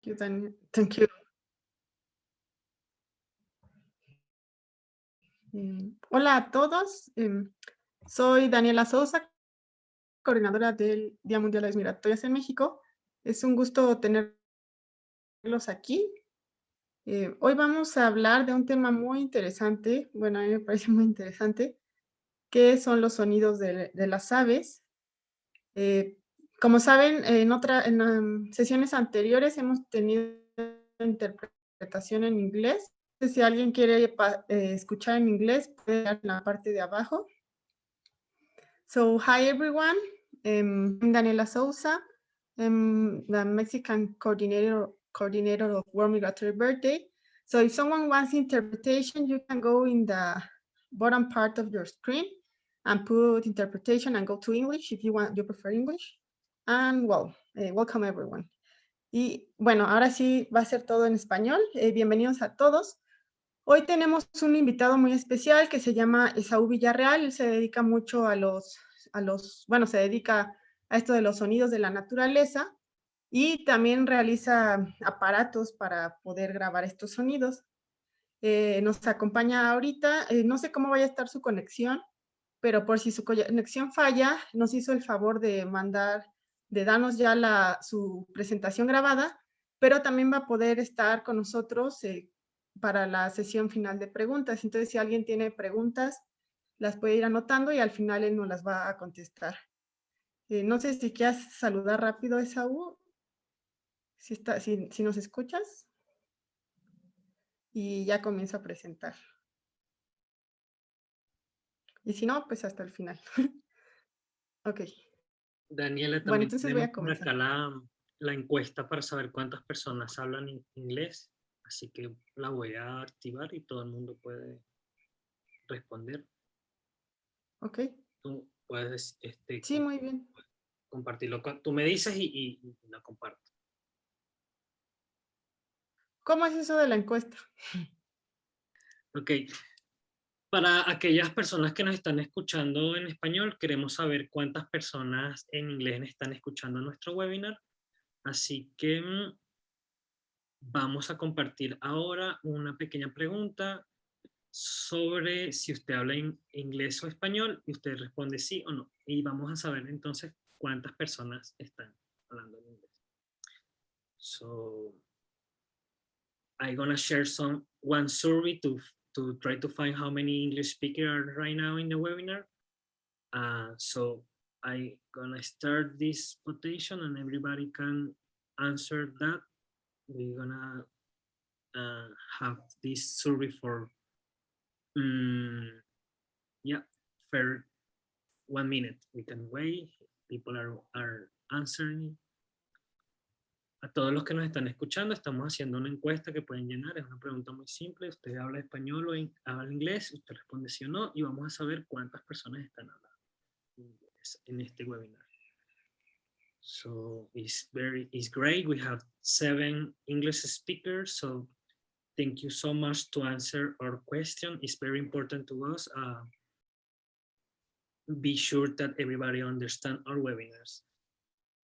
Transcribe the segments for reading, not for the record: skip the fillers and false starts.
You, Daniel. Thank you. Hola a todos. Soy Daniela Sousa, coordinadora del Día Mundial de las Migratorias en México. Es un gusto tenerlos aquí. Hoy vamos a hablar de un tema muy interesante, bueno, a mí me parece muy interesante, que son los sonidos de las aves. Como saben, en sesiones anteriores hemos tenido interpretación en inglés. Si alguien quiere escuchar en inglés, puede dar en la parte de abajo. So, hi everyone. I'm Daniela Sousa. I'm the Mexican coordinator of World Migratory Birthday. So if someone wants interpretation, you can go in the bottom part of your screen and put interpretation and go to English if you prefer English. And well, welcome everyone. Y bueno, ahora sí va a ser todo en español. Bienvenidos a todos. Hoy tenemos un invitado muy especial que se llama Esaú Villarreal. Él se dedica mucho se dedica a esto de los sonidos de la naturaleza y también realiza aparatos para poder grabar estos sonidos. Nos acompaña ahorita, no sé cómo vaya a estar su conexión, pero por si su conexión falla, nos hizo el favor de darnos ya su presentación grabada, pero también va a poder estar con nosotros para la sesión final de preguntas. Entonces, si alguien tiene preguntas, las puede ir anotando y al final él nos las va a contestar. No sé si quieres saludar rápido, Esaú, si nos escuchas, y ya comienza a presentar. Y si no, pues hasta el final. Ok. Daniela, Bueno, también entonces voy tenemos a por comenzar. acá la encuesta para saber cuántas personas hablan inglés, así que la voy a activar y todo el mundo puede responder. Ok. Tú puedes Sí, muy bien. compartirlo. Tú me dices y la comparto. ¿Cómo es eso de la encuesta? Ok. Para aquellas personas que nos están escuchando en español, queremos saber cuántas personas en inglés están escuchando nuestro webinar. Así que vamos a compartir ahora una pequeña pregunta sobre si usted habla en inglés o español y usted responde sí o no. Y vamos a saber entonces cuántas personas están hablando en inglés. So, I'm gonna share one survey to try to find how many English speakers are right now in the webinar. So I'm gonna start this quotation and everybody can answer that. We're gonna have this survey for yeah, for 1 minute. We can wait. People are answering. A todos los que nos están escuchando, estamos haciendo una encuesta que pueden llenar. Es una pregunta muy simple. Usted habla español o habla inglés. Usted responde sí o no. Y vamos a saber cuántas personas están hablando inglés en este webinar. So it's great. We have 7 English speakers. So thank you so much to answer our question. It's very important to us. Be sure that everybody understand our webinars.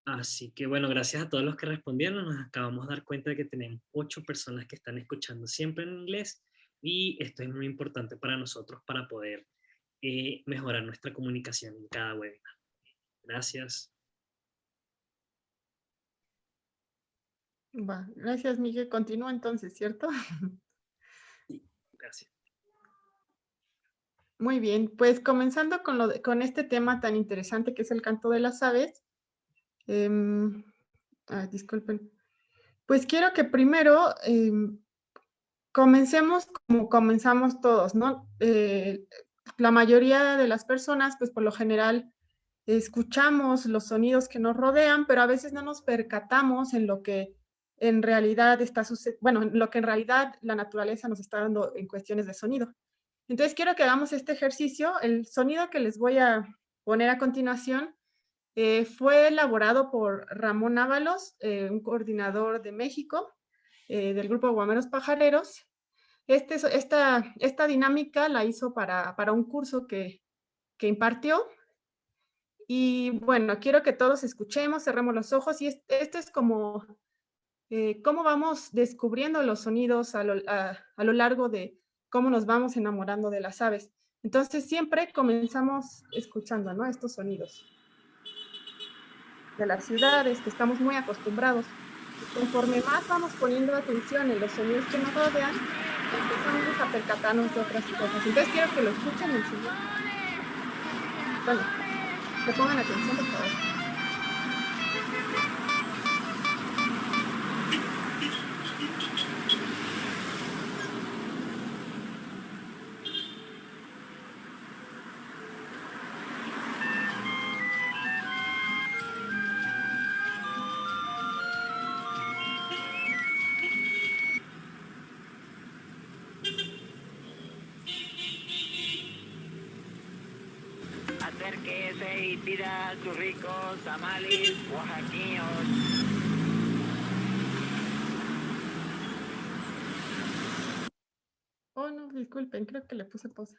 Así que bueno, gracias a todos los que respondieron. Nos acabamos de dar cuenta de que tenemos 8 personas que están escuchando siempre en inglés y esto es muy importante para nosotros para poder mejorar nuestra comunicación en cada webinar. Gracias. Va, gracias, Miguel. Continúa entonces, ¿cierto? Sí, gracias. Muy bien, pues comenzando con este tema tan interesante que es el canto de las aves. Disculpen. Pues quiero que primero comencemos como comenzamos todos, ¿no? La mayoría de las personas, pues por lo general, escuchamos los sonidos que nos rodean, pero a veces no nos percatamos en lo que en realidad está sucediendo, bueno, en lo que en realidad la naturaleza nos está dando en cuestiones de sonido. Entonces quiero que hagamos este ejercicio. El sonido que les voy a poner a continuación fue elaborado por Ramón Ábalos, un coordinador de México, del grupo Guameros Pajareros. Esta dinámica la hizo para un curso que impartió. Y bueno, quiero que todos escuchemos, cerremos los ojos y esto es como cómo vamos descubriendo los sonidos a lo largo de cómo nos vamos enamorando de las aves. Entonces siempre comenzamos escuchando, ¿no?, estos sonidos de las ciudades que estamos muy acostumbrados. Y conforme más vamos poniendo atención en los sonidos que nos rodean, empezamos a percatarnos de otras cosas. Entonces quiero que lo escuchen en siguiente. Bueno, que pongan atención, por favor. Acérquese y pida sus ricos tamales oaxaqueños. Oh, no, disculpen, creo que le puse pausa.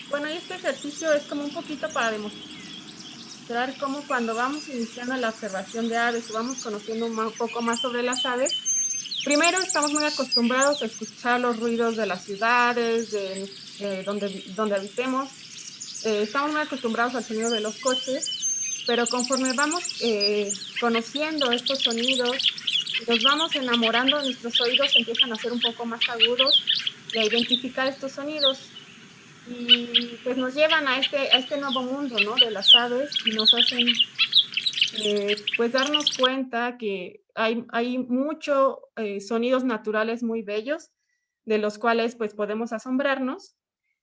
Bueno, y este ejercicio es como un poquito para demostrar cómo cuando vamos iniciando la observación de aves o vamos conociendo un poco más sobre las aves, primero estamos muy acostumbrados a escuchar los ruidos de las ciudades, donde habitemos. Estamos muy acostumbrados al sonido de los coches, pero conforme vamos conociendo estos sonidos, nos vamos enamorando, nuestros oídos empiezan a ser un poco más agudos y a identificar estos sonidos. Y pues nos llevan a este nuevo mundo, ¿no?, de las aves, y nos hacen pues darnos cuenta que hay muchos sonidos naturales muy bellos, de los cuales pues podemos asombrarnos,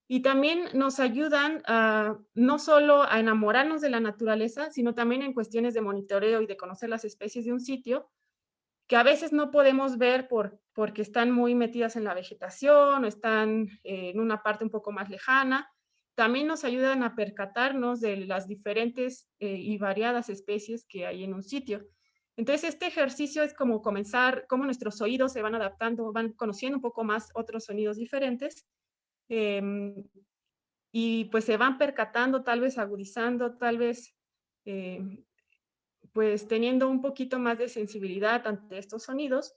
y también nos ayudan no solo a enamorarnos de la naturaleza, sino también en cuestiones de monitoreo y de conocer las especies de un sitio, que a veces no podemos ver porque están muy metidas en la vegetación o están en una parte un poco más lejana. También nos ayudan a percatarnos de las diferentes y variadas especies que hay en un sitio. Entonces, este ejercicio es como comenzar, cómo nuestros oídos se van adaptando, van conociendo un poco más otros sonidos diferentes, eh, y pues se van percatando, tal vez agudizando, tal vez eh, pues teniendo un poquito más de sensibilidad ante estos sonidos.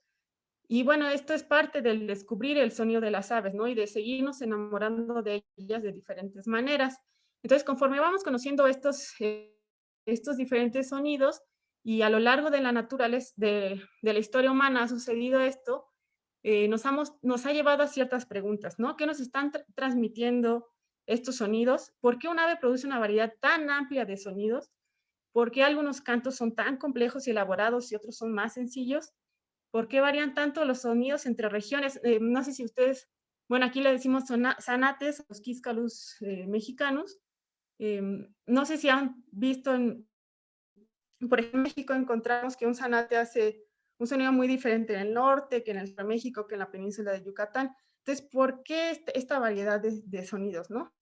Y bueno, esto es parte del descubrir el sonido de las aves, ¿no? Y de seguirnos enamorando de ellas de diferentes maneras. Entonces, conforme vamos conociendo estos diferentes sonidos y a lo largo de la naturaleza, de la historia humana ha sucedido esto, nos ha llevado a ciertas preguntas, ¿no? ¿Qué nos están transmitiendo estos sonidos? ¿Por qué un ave produce una variedad tan amplia de sonidos? ¿Por qué algunos cantos son tan complejos y elaborados y otros son más sencillos? ¿Por qué varían tanto los sonidos entre regiones? No sé si ustedes, bueno, aquí le decimos zanates, los quíscalus mexicanos. No sé si han visto, por ejemplo, en México encontramos que un zanate hace un sonido muy diferente en el norte, que en el sur de México, que en la península de Yucatán. Entonces, ¿por qué esta variedad de sonidos, no?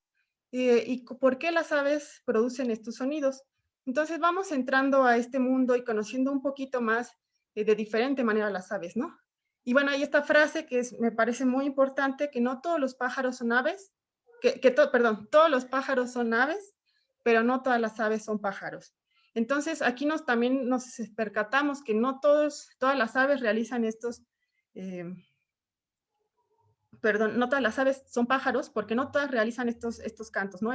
¿Y por qué las aves producen estos sonidos? Entonces vamos entrando a este mundo y conociendo un poquito más de diferente manera las aves, ¿no? Y bueno, hay esta frase que me parece muy importante, que no todos los pájaros son aves, perdón, todos los pájaros son aves, pero no todas las aves son pájaros. Entonces aquí también nos percatamos que no todas las aves realizan perdón, no todas las aves son pájaros, porque no todas realizan estos cantos, ¿no?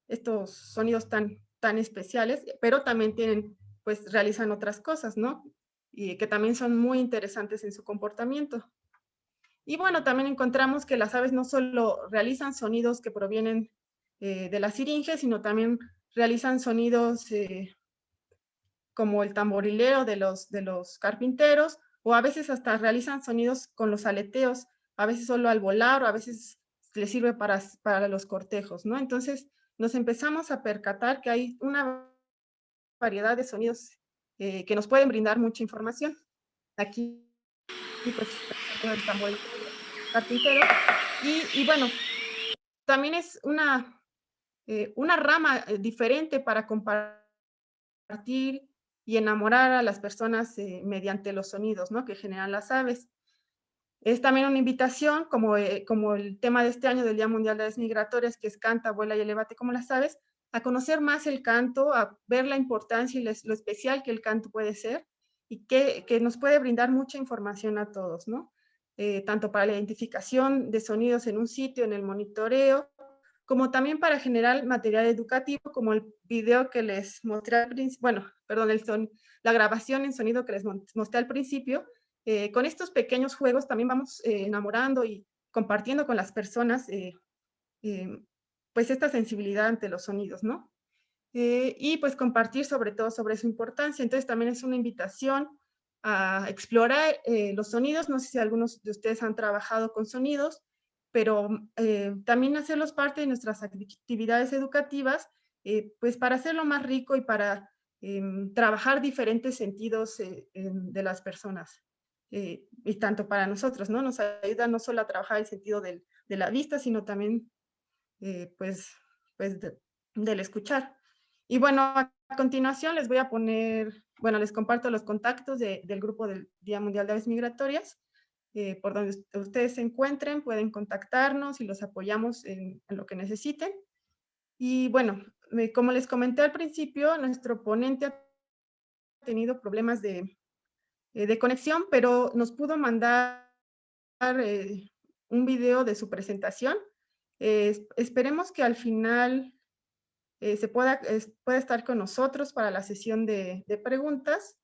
Estos sonidos tan especiales, pero también pues realizan otras cosas, ¿no? Y que también son muy interesantes en su comportamiento. Y bueno, también encontramos que las aves no solo realizan sonidos que provienen de la siringe, sino también realizan sonidos como el tamborileo de los carpinteros, o a veces hasta realizan sonidos con los aleteos, a veces solo al volar, o a veces les sirve para los cortejos, ¿no? Entonces nos empezamos a percatar que hay una variedad de sonidos que nos pueden brindar mucha información. Aquí, pues, el tamborileo carpintero, y bueno, también es una rama diferente para compartir y enamorar a las personas mediante los sonidos, ¿no? Que generan las aves. Es también una invitación, como el tema de este año del Día Mundial de Aves Migratorias, que es Canta, Vuela y Elévate como las aves, a conocer más el canto, a ver la importancia y lo especial que el canto puede ser, y que nos puede brindar mucha información a todos, ¿no? Tanto para la identificación de sonidos en un sitio, en el monitoreo, como también para generar material educativo, como el video que les mostré al principio, bueno, perdón, la grabación en sonido que les mostré al principio. Con estos pequeños juegos también vamos enamorando y compartiendo con las personas pues esta sensibilidad ante los sonidos, ¿no? Y pues compartir sobre todo sobre su importancia. Entonces también es una invitación a explorar los sonidos. No sé si algunos de ustedes han trabajado con sonidos, pero también hacerlos parte de nuestras actividades educativas, pues para hacerlo más rico y para trabajar diferentes sentidos de las personas. Y tanto para nosotros, ¿no? Nos ayuda no solo a trabajar el sentido de la vista, sino también pues, pues del escuchar. Y bueno, a continuación les voy a poner, bueno, les comparto los contactos del grupo del Día Mundial de Aves Migratorias. Por donde ustedes se encuentren, pueden contactarnos y los apoyamos en lo que necesiten. Y bueno, como les comenté al principio, nuestro ponente ha tenido problemas de conexión, pero nos pudo mandar un video de su presentación. Esperemos que al final pueda estar con nosotros para la sesión de preguntas.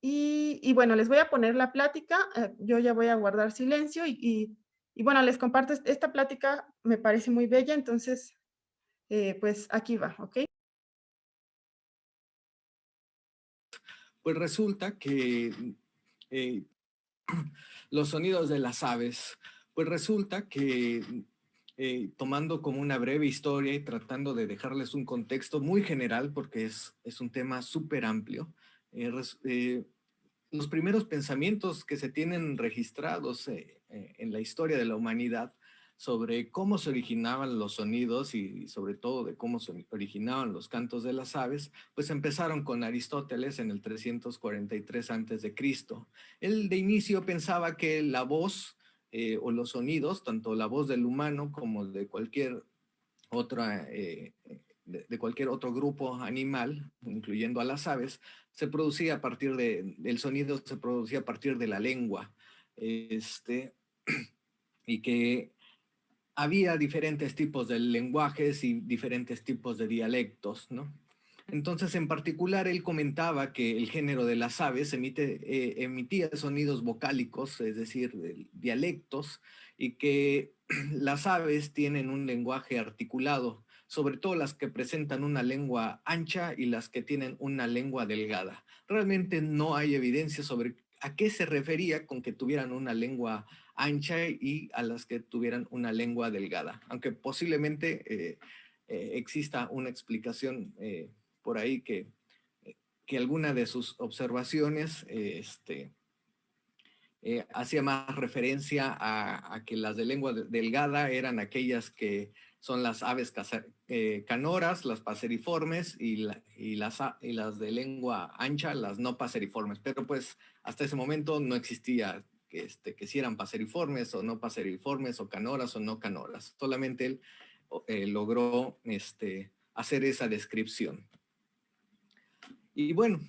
Y bueno, les voy a poner la plática, yo ya voy a guardar silencio y bueno, les comparto esta plática, me parece muy bella, entonces, pues aquí va, ¿ok? Pues resulta que eh, los sonidos de las aves, pues resulta que tomando como una breve historia y tratando de dejarles un contexto muy general, porque es un tema súper amplio, los primeros pensamientos que se tienen registrados en la historia de la humanidad sobre cómo se originaban los sonidos y sobre todo de cómo se originaban los cantos de las aves, pues empezaron con Aristóteles en el 343 a.C. Él de inicio pensaba que la voz o los sonidos, tanto la voz del humano como de cualquier otra, de cualquier otro grupo animal, incluyendo a las aves, se producía a partir del sonido, se producía a partir de la lengua, y que había diferentes tipos de lenguajes y diferentes tipos de dialectos, ¿no? Entonces, en particular, él comentaba que el género de las aves emitía sonidos vocálicos, es decir, dialectos, y que las aves tienen un lenguaje articulado, sobre todo las que presentan una lengua ancha y las que tienen una lengua delgada. Realmente no hay evidencia sobre a qué se refería con que tuvieran una lengua ancha y a las que tuvieran una lengua delgada, aunque posiblemente exista una explicación por ahí que alguna de sus observaciones hacía más referencia a que las de lengua delgada eran aquellas que son las aves canoras, las paseriformes y las de lengua ancha, las no paseriformes. Pero pues hasta ese momento no existía que si eran paseriformes o no paseriformes o canoras o no canoras. Solamente él logró hacer esa descripción. Y bueno,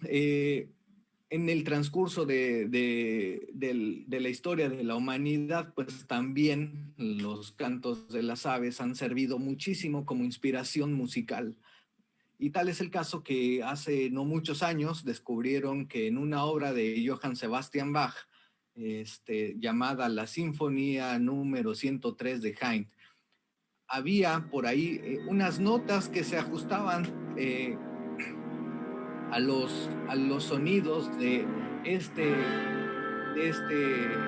en el transcurso de la historia de la humanidad, pues también los cantos de las aves han servido muchísimo como inspiración musical. Y tal es el caso que hace no muchos años descubrieron que en una obra de Johann Sebastian Bach, llamada la Sinfonía número 103 de Haydn, había por ahí unas notas que se ajustaban a los sonidos de este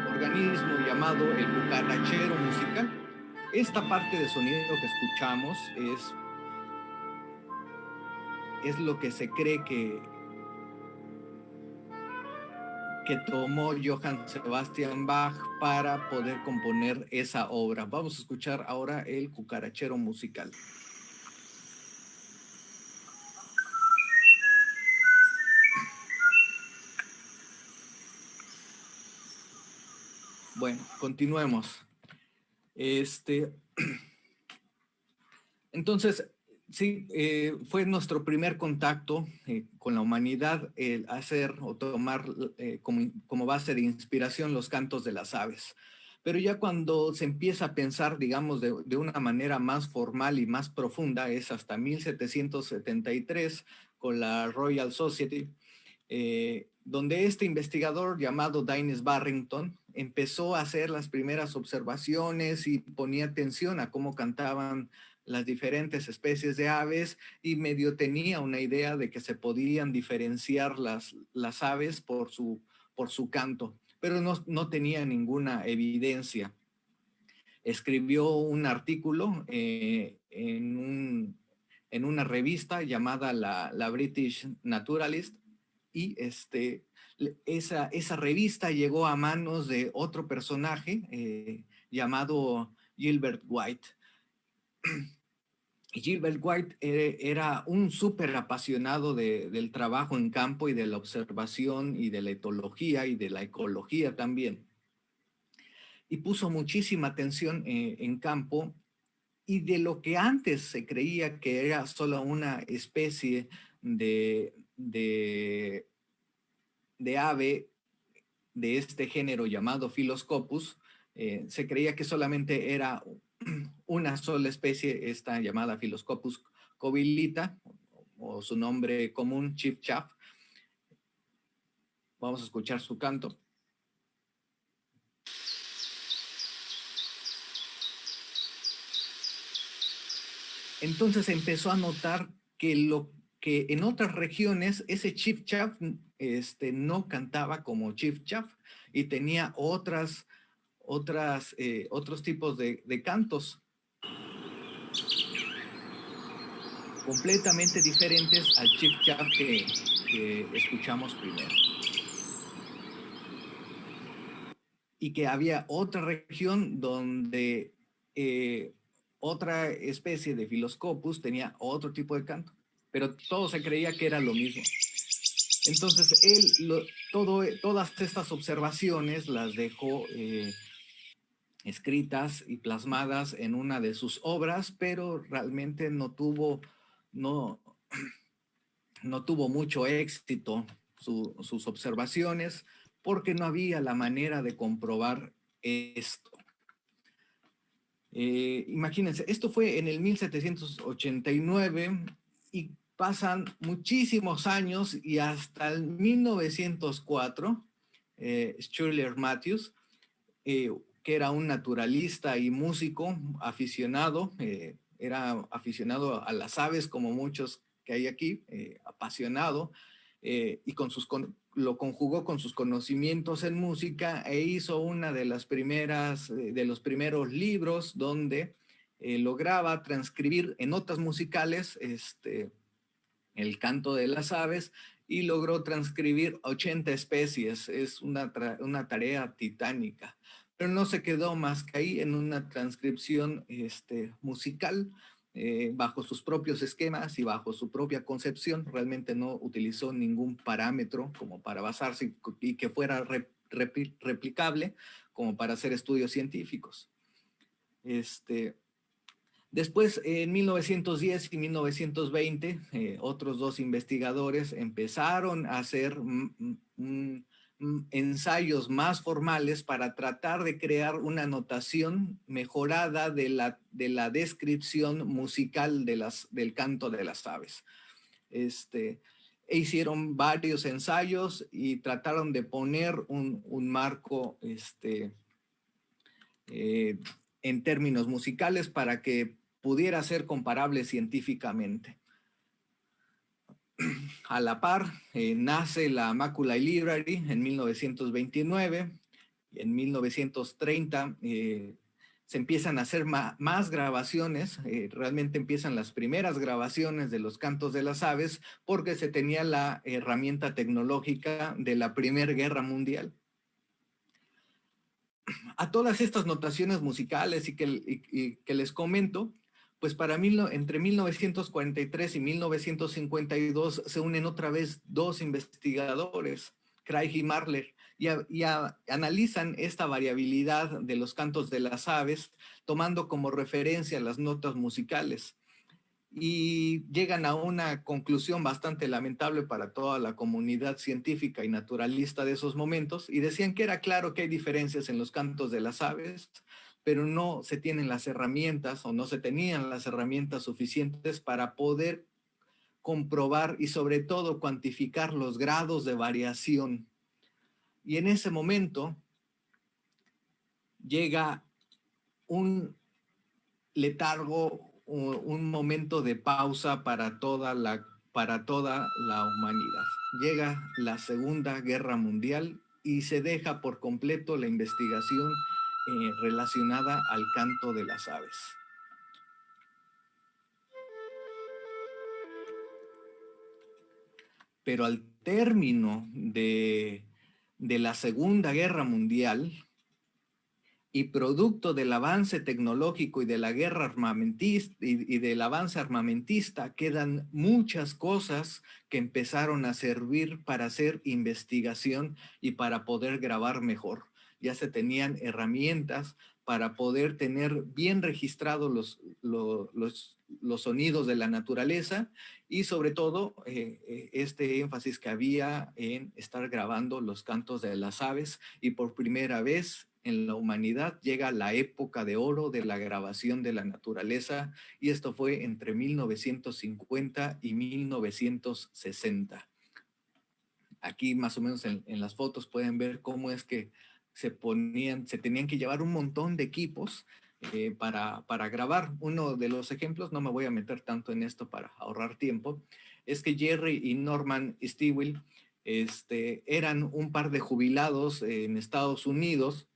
organismo llamado el cucarachero musical. Esta parte de sonido que escuchamos es lo que se cree que tomó Johann Sebastian Bach para poder componer esa obra. Vamos a escuchar ahora el cucarachero musical. Bueno, continuemos. Entonces, sí, fue nuestro primer contacto con la humanidad el hacer o tomar como base de inspiración los cantos de las aves. Pero ya cuando se empieza a pensar, digamos, de una manera más formal y más profunda, es hasta 1773 con la Royal Society, donde este investigador llamado Dines Barrington empezó a hacer las primeras observaciones y ponía atención a cómo cantaban las diferentes especies de aves y medio tenía una idea de que se podían diferenciar las aves por su canto, pero no tenía ninguna evidencia. Escribió un artículo en una revista llamada la British Naturalist, y esa revista llegó a manos de otro personaje llamado Gilbert White. Gilbert White era un súper apasionado del trabajo en campo y de la observación y de la etología y de la ecología también. Y puso muchísima atención en campo, y de lo que antes se creía que era solo una especie de ave de este género llamado Phylloscopus, se creía que solamente era una sola especie, esta llamada Phylloscopus covillita, o su nombre común, chiffchaff. Vamos a escuchar su canto. Entonces empezó a notar que en otras regiones ese chiffchaff no cantaba como chiffchaff y tenía otros tipos de cantos completamente diferentes al chiffchaff que escuchamos primero. Y que había otra región donde otra especie de Phylloscopus tenía otro tipo de canto, pero todo se creía que era lo mismo. Entonces él todas estas observaciones las dejó escritas y plasmadas en una de sus obras, pero realmente no tuvo mucho éxito sus observaciones, porque no había la manera de comprobar esto. Imagínense, esto fue en el 1789 y pasan muchísimos años y hasta el 1904, Schuyler Matthews, que era un naturalista y músico aficionado, era aficionado a las aves como muchos que hay aquí, apasionado, y lo conjugó con sus conocimientos en música e hizo una de los primeros libros donde lograba transcribir en notas musicales el canto de las aves, y logró transcribir 80 especies. Es una tarea titánica, pero no se quedó más que ahí en una transcripción musical, bajo sus propios esquemas y bajo su propia concepción. Realmente no utilizó ningún parámetro como para basarse y que fuera replicable como para hacer estudios científicos. Después, en 1910 y 1920, otros dos investigadores empezaron a hacer ensayos más formales para tratar de crear una notación mejorada de la descripción musical del canto de las aves. E hicieron varios ensayos y trataron de poner un marco en términos musicales para que pudiera ser comparable científicamente. A la par, nace la Macaulay Library en 1929. En 1930 se empiezan a hacer más grabaciones, realmente empiezan las primeras grabaciones de los cantos de las aves porque se tenía la herramienta tecnológica de la Primera Guerra Mundial. A todas estas notaciones musicales y que les comento, pues para mí entre 1943 y 1952 se unen otra vez dos investigadores, Craig y Marler, y analizan esta variabilidad de los cantos de las aves, tomando como referencia las notas musicales. Y llegan a una conclusión bastante lamentable para toda la comunidad científica y naturalista de esos momentos, y decían que era claro que hay diferencias en los cantos de las aves, pero no se tienen las herramientas o no se tenían las herramientas suficientes para poder comprobar y sobre todo cuantificar los grados de variación. Y en ese momento llega un letargo, un momento de pausa para toda la humanidad. Llega la Segunda Guerra Mundial y se deja por completo la investigación relacionada al canto de las aves. Pero al término de la Segunda Guerra Mundial y producto del avance tecnológico y de la guerra armamentista y del avance armamentista, quedan muchas cosas que empezaron a servir para hacer investigación y para poder grabar mejor. Ya se tenían herramientas para poder tener bien registrados los sonidos de la naturaleza y sobre todo este énfasis que había en estar grabando los cantos de las aves, y por primera vez en la humanidad llega la época de oro de la grabación de la naturaleza, y esto fue entre 1950 y 1960. Aquí más o menos en las fotos pueden ver cómo es que se tenían que llevar un montón de equipos para grabar. Uno de los ejemplos, no me voy a meter tanto en esto para ahorrar tiempo, es que Jerry y Norman Stewart eran un par de jubilados en Estados Unidos,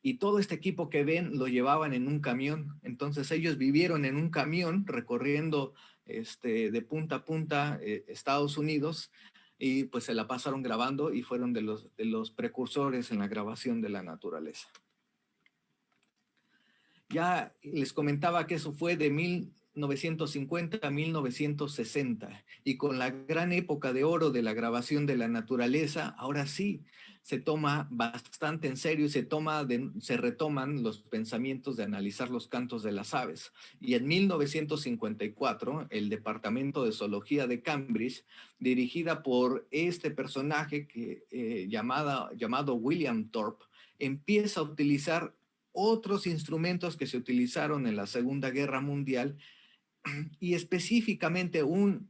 y todo este equipo que ven lo llevaban en un camión. Entonces ellos vivieron en un camión recorriendo de punta a punta Estados Unidos, y pues se la pasaron grabando y fueron de los precursores en la grabación de la naturaleza. Ya les comentaba que eso fue de 1950 a 1960, y con la gran época de oro de la grabación de la naturaleza, ahora sí se toma bastante en serio y se retoman los pensamientos de analizar los cantos de las aves. Y en 1954, el Departamento de Zoología de Cambridge, dirigida por este personaje llamado William Thorpe, empieza a utilizar otros instrumentos que se utilizaron en la Segunda Guerra Mundial, y específicamente un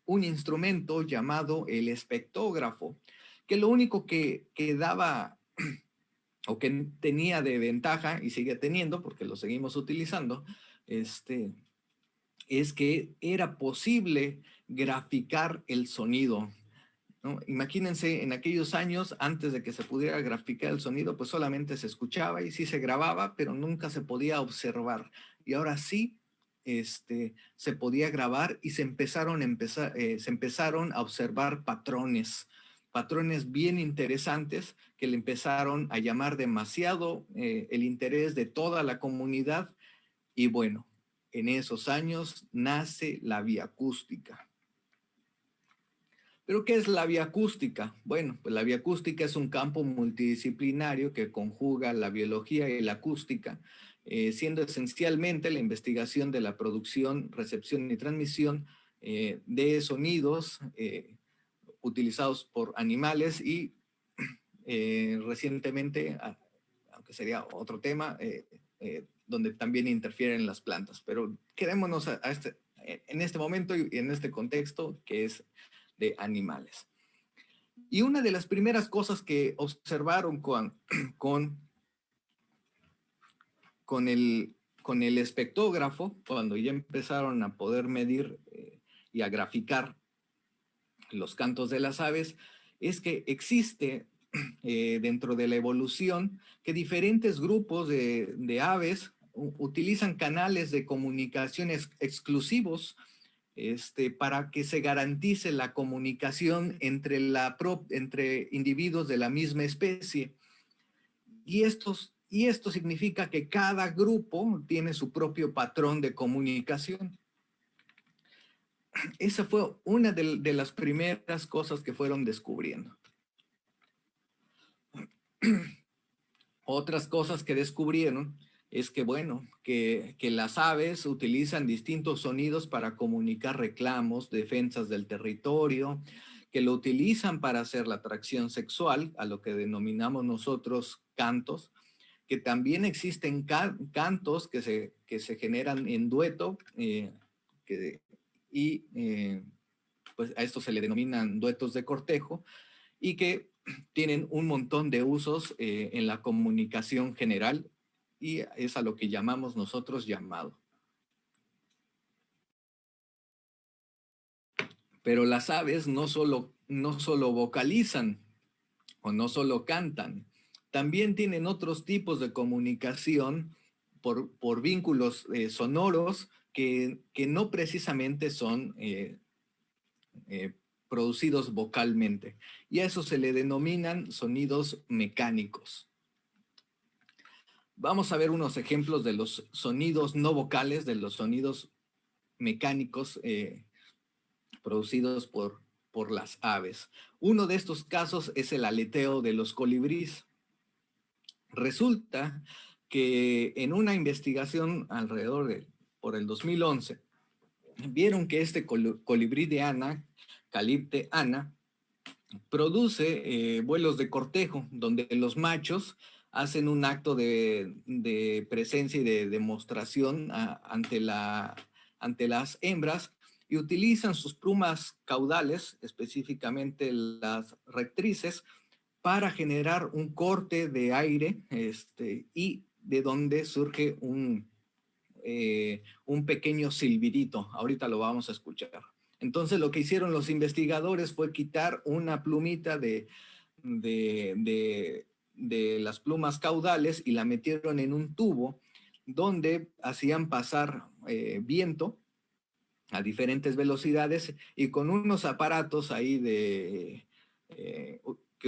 instrumento llamado el espectógrafo, que lo único que daba o que tenía de ventaja, y sigue teniendo porque lo seguimos utilizando, es que era posible graficar el sonido, ¿no? Imagínense, en aquellos años, antes de que se pudiera graficar el sonido, pues solamente se escuchaba y sí se grababa, pero nunca se podía observar. Y ahora sí, se podía grabar, y se empezaron a observar patrones bien interesantes que le empezaron a llamar demasiado el interés de toda la comunidad. Y bueno, en esos años nace la bioacústica. ¿Pero qué es la bioacústica? Bueno, pues la bioacústica es un campo multidisciplinario que conjuga la biología y la acústica, siendo esencialmente la investigación de la producción, recepción y transmisión de sonidos utilizados por animales y recientemente, aunque sería otro tema, donde también interfieren las plantas. Pero quedémonos en este momento y en este contexto que es de animales. Y una de las primeras cosas que observaron con el espectógrafo, cuando ya empezaron a poder medir y a graficar los cantos de las aves, es que existe dentro de la evolución que diferentes grupos de aves utilizan canales de comunicación exclusivos para que se garantice la comunicación entre individuos de la misma especie. Y esto significa que cada grupo tiene su propio patrón de comunicación. Esa fue una de las primeras cosas que fueron descubriendo. Otras cosas que descubrieron es que, bueno, que las aves utilizan distintos sonidos para comunicar reclamos, defensas del territorio, que lo utilizan para hacer la atracción sexual, a lo que denominamos nosotros cantos, que también existen cantos que se generan en dueto, pues a esto se le denominan duetos de cortejo, y que tienen un montón de usos en la comunicación general, y es a lo que llamamos nosotros llamado. Pero las aves no solo vocalizan o no solo cantan, también tienen otros tipos de comunicación por vínculos sonoros que no precisamente son producidos vocalmente. Y a eso se le denominan sonidos mecánicos. Vamos a ver unos ejemplos de los sonidos no vocales, de los sonidos mecánicos producidos por las aves. Uno de estos casos es el aleteo de los colibríes. Resulta que en una investigación por el 2011, vieron que este colibrí de Ana, Calipte ana, produce vuelos de cortejo, donde los machos hacen un acto de presencia y de demostración ante las hembras, y utilizan sus plumas caudales, específicamente las rectrices, para generar un corte de aire y de donde surge un pequeño silbidito. Ahorita lo vamos a escuchar. Entonces lo que hicieron los investigadores fue quitar una plumita de las plumas caudales y la metieron en un tubo donde hacían pasar viento a diferentes velocidades, y con unos aparatos ahí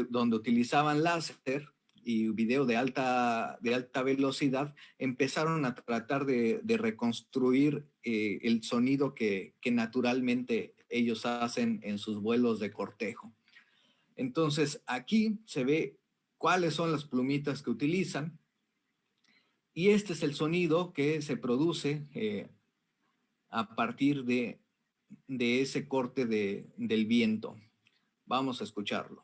donde utilizaban láser y video de alta velocidad, empezaron a tratar de reconstruir el sonido que naturalmente ellos hacen en sus vuelos de cortejo. Entonces aquí se ve cuáles son las plumitas que utilizan, y este es el sonido que se produce a partir de ese corte del viento. Vamos a escucharlo.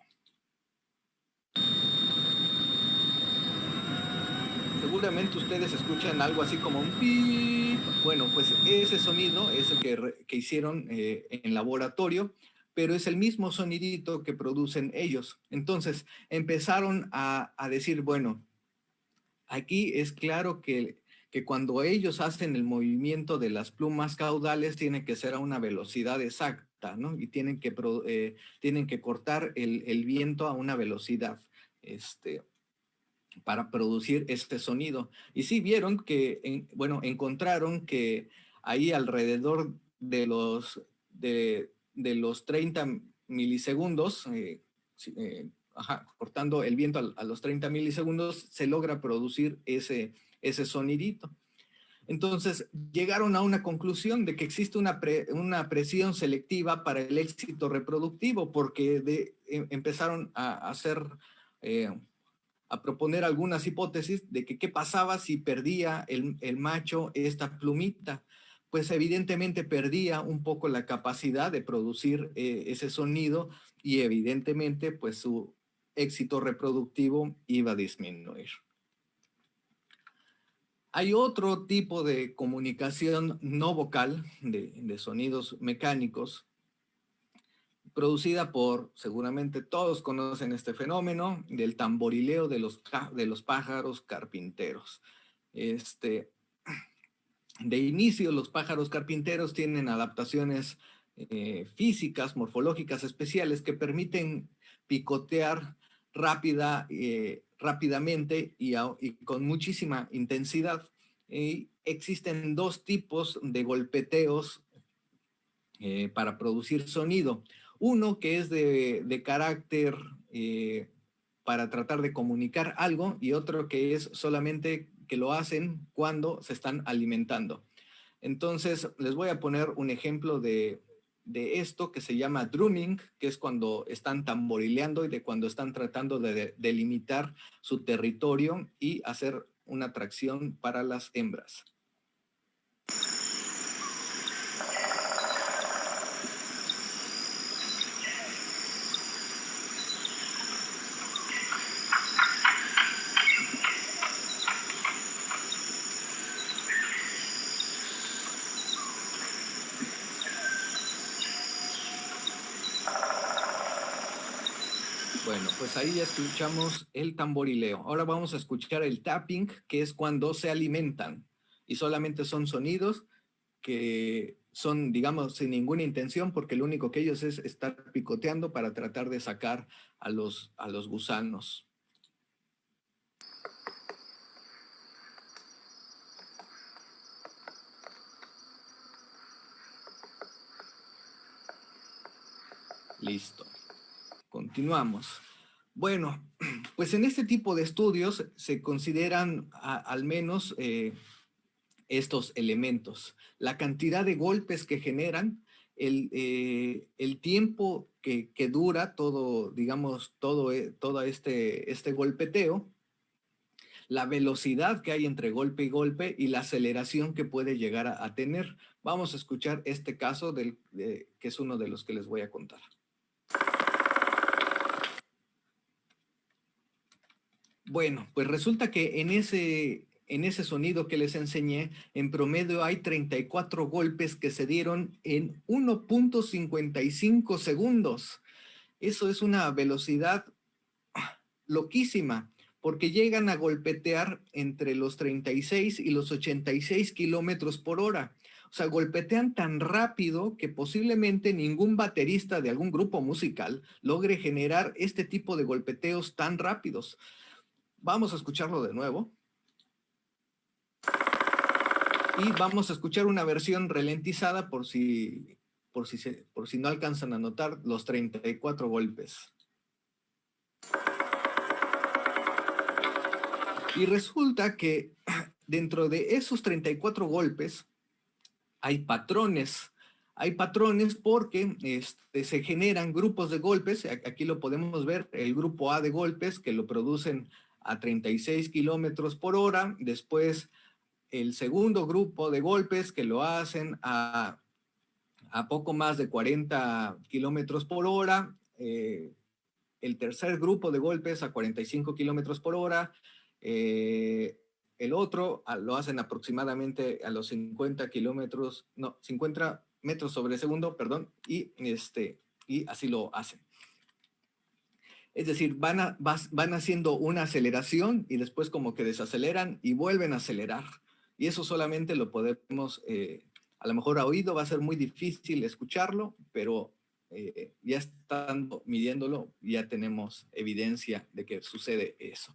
Seguramente ustedes escuchan algo así como un pip. Bueno, pues ese sonido es el que hicieron en laboratorio, pero es el mismo sonidito que producen ellos. Entonces empezaron a decir, bueno, aquí es claro que cuando ellos hacen el movimiento de las plumas caudales tiene que ser a una velocidad exacta, ¿no? Y tienen que cortar el viento a una velocidad para producir este sonido. Y sí vieron que, encontraron que ahí alrededor de los 30 milisegundos, cortando el viento a los 30 milisegundos, se logra producir ese sonidito. Entonces llegaron a una conclusión de que existe una presión selectiva para el éxito reproductivo, porque empezaron a proponer algunas hipótesis de que qué pasaba si perdía el macho esta plumita. Pues evidentemente perdía un poco la capacidad de producir ese sonido y evidentemente pues su éxito reproductivo iba a disminuir. Hay otro tipo de comunicación no vocal, de sonidos mecánicos, producida por, seguramente todos conocen este fenómeno, del tamborileo de los pájaros carpinteros. De inicio, los pájaros carpinteros tienen adaptaciones físicas, morfológicas especiales que permiten picotear rápidamente y con muchísima intensidad. Existen dos tipos de golpeteos para producir sonido. Uno que es de carácter para tratar de comunicar algo, y otro que es solamente que lo hacen cuando se están alimentando. Entonces, les voy a poner un ejemplo de esto que se llama drumming, que es cuando están tamborileando y de cuando están tratando de delimitar su territorio y hacer una atracción para las hembras. Bueno, pues ahí ya escuchamos el tamborileo. Ahora vamos a escuchar el tapping, que es cuando se alimentan. Y solamente son sonidos que son, digamos, sin ninguna intención, porque lo único que ellos es estar picoteando para tratar de sacar a los gusanos. Listo. Continuamos. Bueno, pues en este tipo de estudios se consideran al menos estos elementos. La cantidad de golpes que generan, el tiempo que dura todo, digamos, todo este golpeteo, la velocidad que hay entre golpe y golpe y la aceleración que puede llegar a tener. Vamos a escuchar este caso que es uno de los que les voy a contar. Bueno, pues resulta que en ese sonido que les enseñé, en promedio hay 34 golpes que se dieron en 1.55 segundos. Eso es una velocidad loquísima, porque llegan a golpetear entre los 36 y los 86 kilómetros por hora. O sea, golpetean tan rápido que posiblemente ningún baterista de algún grupo musical logre generar este tipo de golpeteos tan rápidos. Vamos a escucharlo de nuevo. Y vamos a escuchar una versión ralentizada por si no alcanzan a notar los 34 golpes. Y resulta que dentro de esos 34 golpes hay patrones. Hay patrones porque se generan grupos de golpes. Aquí lo podemos ver, el grupo A de golpes que lo producen a 36 kilómetros por hora. Después el segundo grupo de golpes que lo hacen a poco más de 40 kilómetros por hora. El tercer grupo de golpes a 45 kilómetros por hora. El otro lo hacen aproximadamente a los 50 metros sobre segundo, perdón, y así lo hacen. Es decir, van haciendo una aceleración y después como que desaceleran y vuelven a acelerar. Y eso solamente lo podemos, a lo mejor a oído va a ser muy difícil escucharlo, pero ya estando midiéndolo, ya tenemos evidencia de que sucede eso.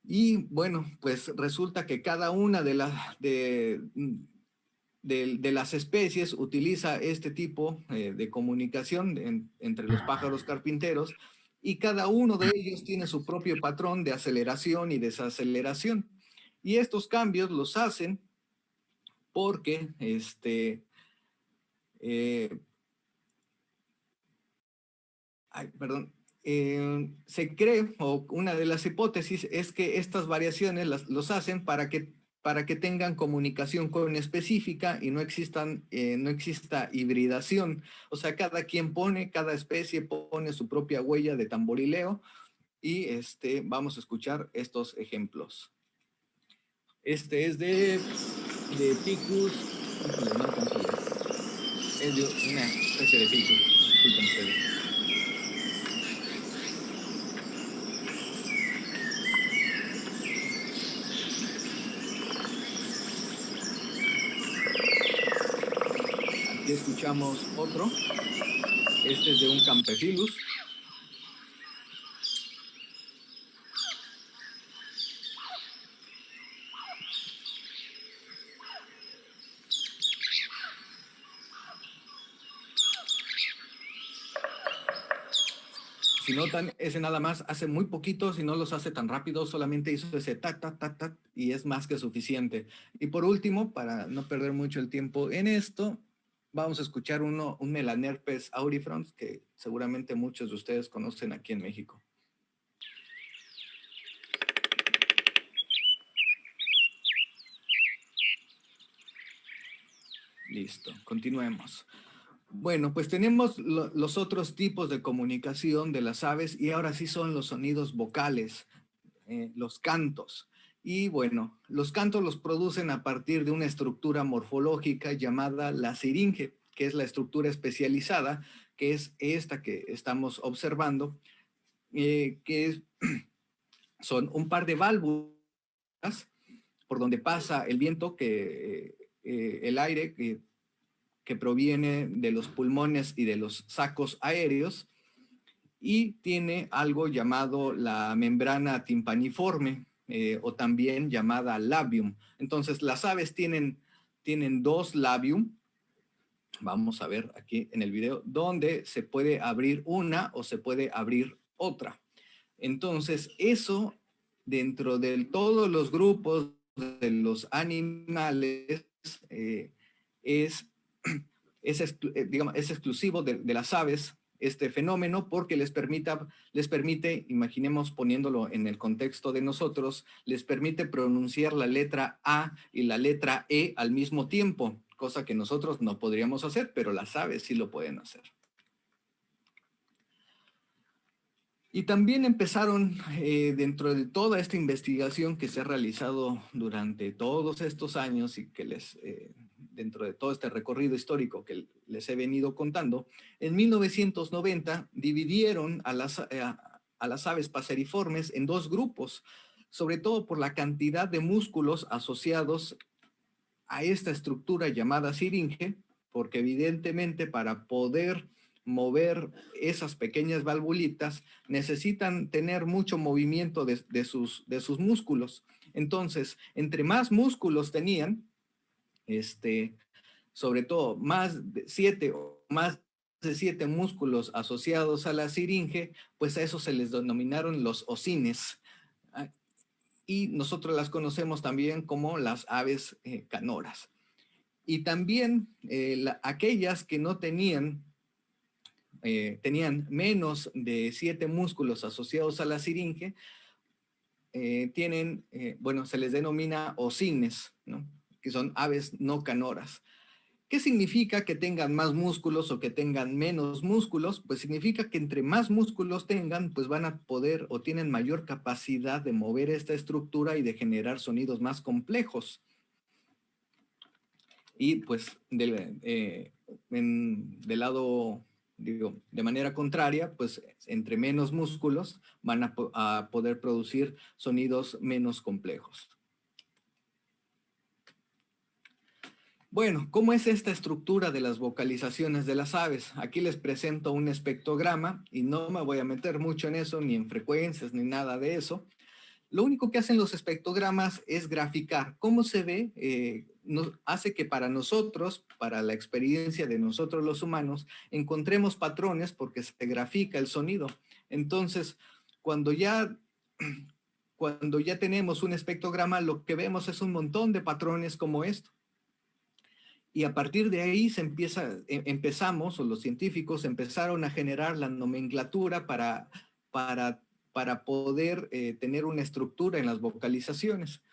Y bueno, pues resulta que cada una de las especies utiliza este tipo de comunicación entre los pájaros carpinteros, y cada uno de ellos tiene su propio patrón de aceleración y desaceleración. Y estos cambios los hacen porque se cree, o una de las hipótesis es que estas variaciones los hacen para para que tengan comunicación específica y no exista hibridación. O sea, cada especie pone su propia huella de tamborileo y vamos a escuchar estos ejemplos. Este es de ficus, híjole, no alcanzo a leer. Es de una especie de ficus, disculpen ustedes. Aquí escuchamos otro. Este es de un Campefilus. Si notan, ese nada más hace muy poquito, si no los hace tan rápido, solamente hizo ese tac, tac, tac, tac, y es más que suficiente. Y por último, para no perder mucho el tiempo en esto, vamos a escuchar un Melanerpes aurifrons, que seguramente muchos de ustedes conocen aquí en México. Listo, continuemos. Bueno, pues tenemos los otros tipos de comunicación de las aves y ahora sí son los sonidos vocales, los cantos. Y bueno, los cantos los producen a partir de una estructura morfológica llamada la siringe, que es la estructura especializada, que es esta que estamos observando, son un par de válvulas por donde pasa el viento, el aire que proviene de los pulmones y de los sacos aéreos, y tiene algo llamado la membrana timpaniforme, o también llamada labium. Entonces, las aves tienen dos labium. Vamos a ver aquí en el video, donde se puede abrir una o se puede abrir otra. Entonces, eso dentro de todos los grupos de los animales es exclusivo de las aves, este fenómeno, porque les permite, imaginemos poniéndolo en el contexto de nosotros, les permite pronunciar la letra A y la letra E al mismo tiempo, cosa que nosotros no podríamos hacer, pero las aves sí lo pueden hacer. Y también empezaron, dentro de toda esta investigación que se ha realizado durante todos estos años y que dentro de todo este recorrido histórico que les he venido contando, en 1990 dividieron a las aves paseriformes en dos grupos, sobre todo por la cantidad de músculos asociados a esta estructura llamada siringe, porque evidentemente para poder mover esas pequeñas valvulitas necesitan tener mucho movimiento de sus músculos. Entonces, entre más músculos tenían, sobre todo más de 7 músculos asociados a la siringe, pues a eso se les denominaron los ocines. Y nosotros las conocemos también como las aves canoras. Y también aquellas que no tenían menos de 7 músculos asociados a la siringe, se les denomina ocines, ¿no? Que son aves no canoras. ¿Qué significa que tengan más músculos o que tengan menos músculos? Pues significa que entre más músculos tengan, pues van a poder o tienen mayor capacidad de mover esta estructura y de generar sonidos más complejos. Y pues del lado, digo, de manera contraria, pues entre menos músculos van a poder producir sonidos menos complejos. Bueno, ¿cómo es esta estructura de las vocalizaciones de las aves? Aquí les presento un espectrograma y no me voy a meter mucho en eso, ni en frecuencias, ni nada de eso. Lo único que hacen los espectrogramas es graficar cómo se ve, hace que para nosotros, para la experiencia de nosotros los humanos, encontremos patrones porque se grafica el sonido. Entonces, cuando ya tenemos un espectrograma, lo que vemos es un montón de patrones como esto. Y a partir de ahí empezamos, o los científicos empezaron a generar la nomenclatura para poder tener una estructura en las vocalizaciones.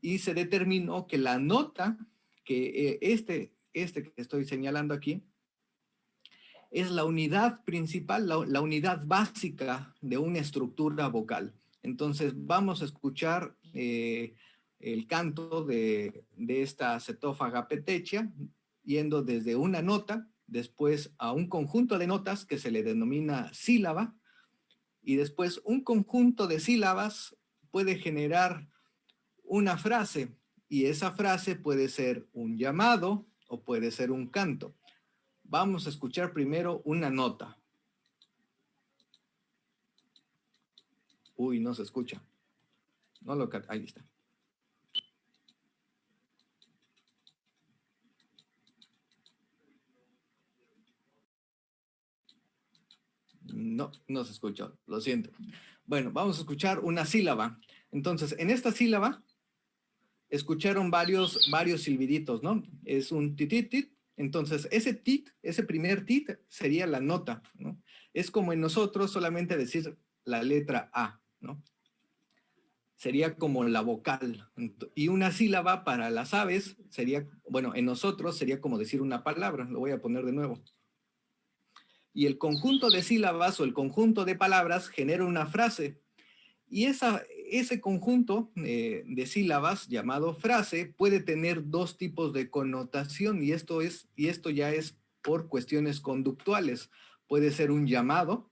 y se determinó que la nota, que este que estoy señalando aquí, es la unidad principal, la unidad básica de una estructura vocal. Entonces vamos a escuchar el canto de esta cetófaga petechia, yendo desde una nota, después a un conjunto de notas que se le denomina sílaba, y después un conjunto de sílabas puede generar una frase, y esa frase puede ser un llamado o puede ser un canto. Vamos a escuchar primero una nota. Uy, no se escucha. No lo ahí está. No, no se escuchó. Lo siento. Bueno, vamos a escuchar una sílaba. Entonces, en esta sílaba escucharon varios silbiditos, ¿no? Es un tit. Entonces, ese primer tit sería la nota, ¿no? Es como en nosotros solamente decir la letra A, ¿no? Sería como la vocal. Y una sílaba para las aves sería, bueno, en nosotros sería como decir una palabra. Lo voy a poner de nuevo. Y el conjunto de sílabas o el conjunto de palabras genera una frase. Y ese conjunto de sílabas llamado frase puede tener dos tipos de connotación, y esto ya es por cuestiones conductuales. Puede ser un llamado.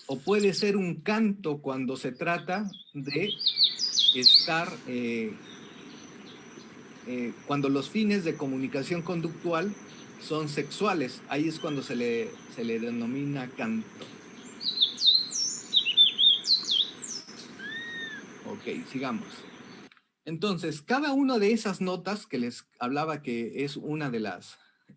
O puede ser un canto cuando se trata de estar, cuando los fines de comunicación conductual son sexuales. Ahí es cuando se le denomina canto. Ok, sigamos. Entonces, cada una de esas notas que les hablaba que es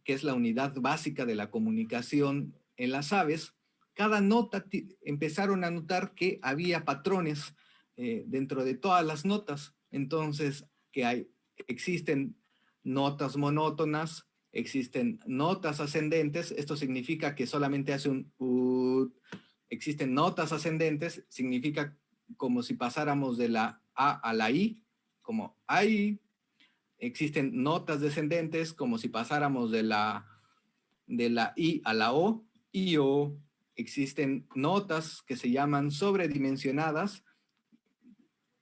que es la unidad básica de la comunicación en las aves, cada nota empezaron a notar que había patrones dentro de todas las notas. Entonces, existen notas monótonas, existen notas ascendentes. Esto significa que solamente hace un existen notas ascendentes, significa como si pasáramos de la A a la I, como ahí. Existen notas descendentes, como si pasáramos de la I a la O, y O. Existen notas que se llaman sobredimensionadas,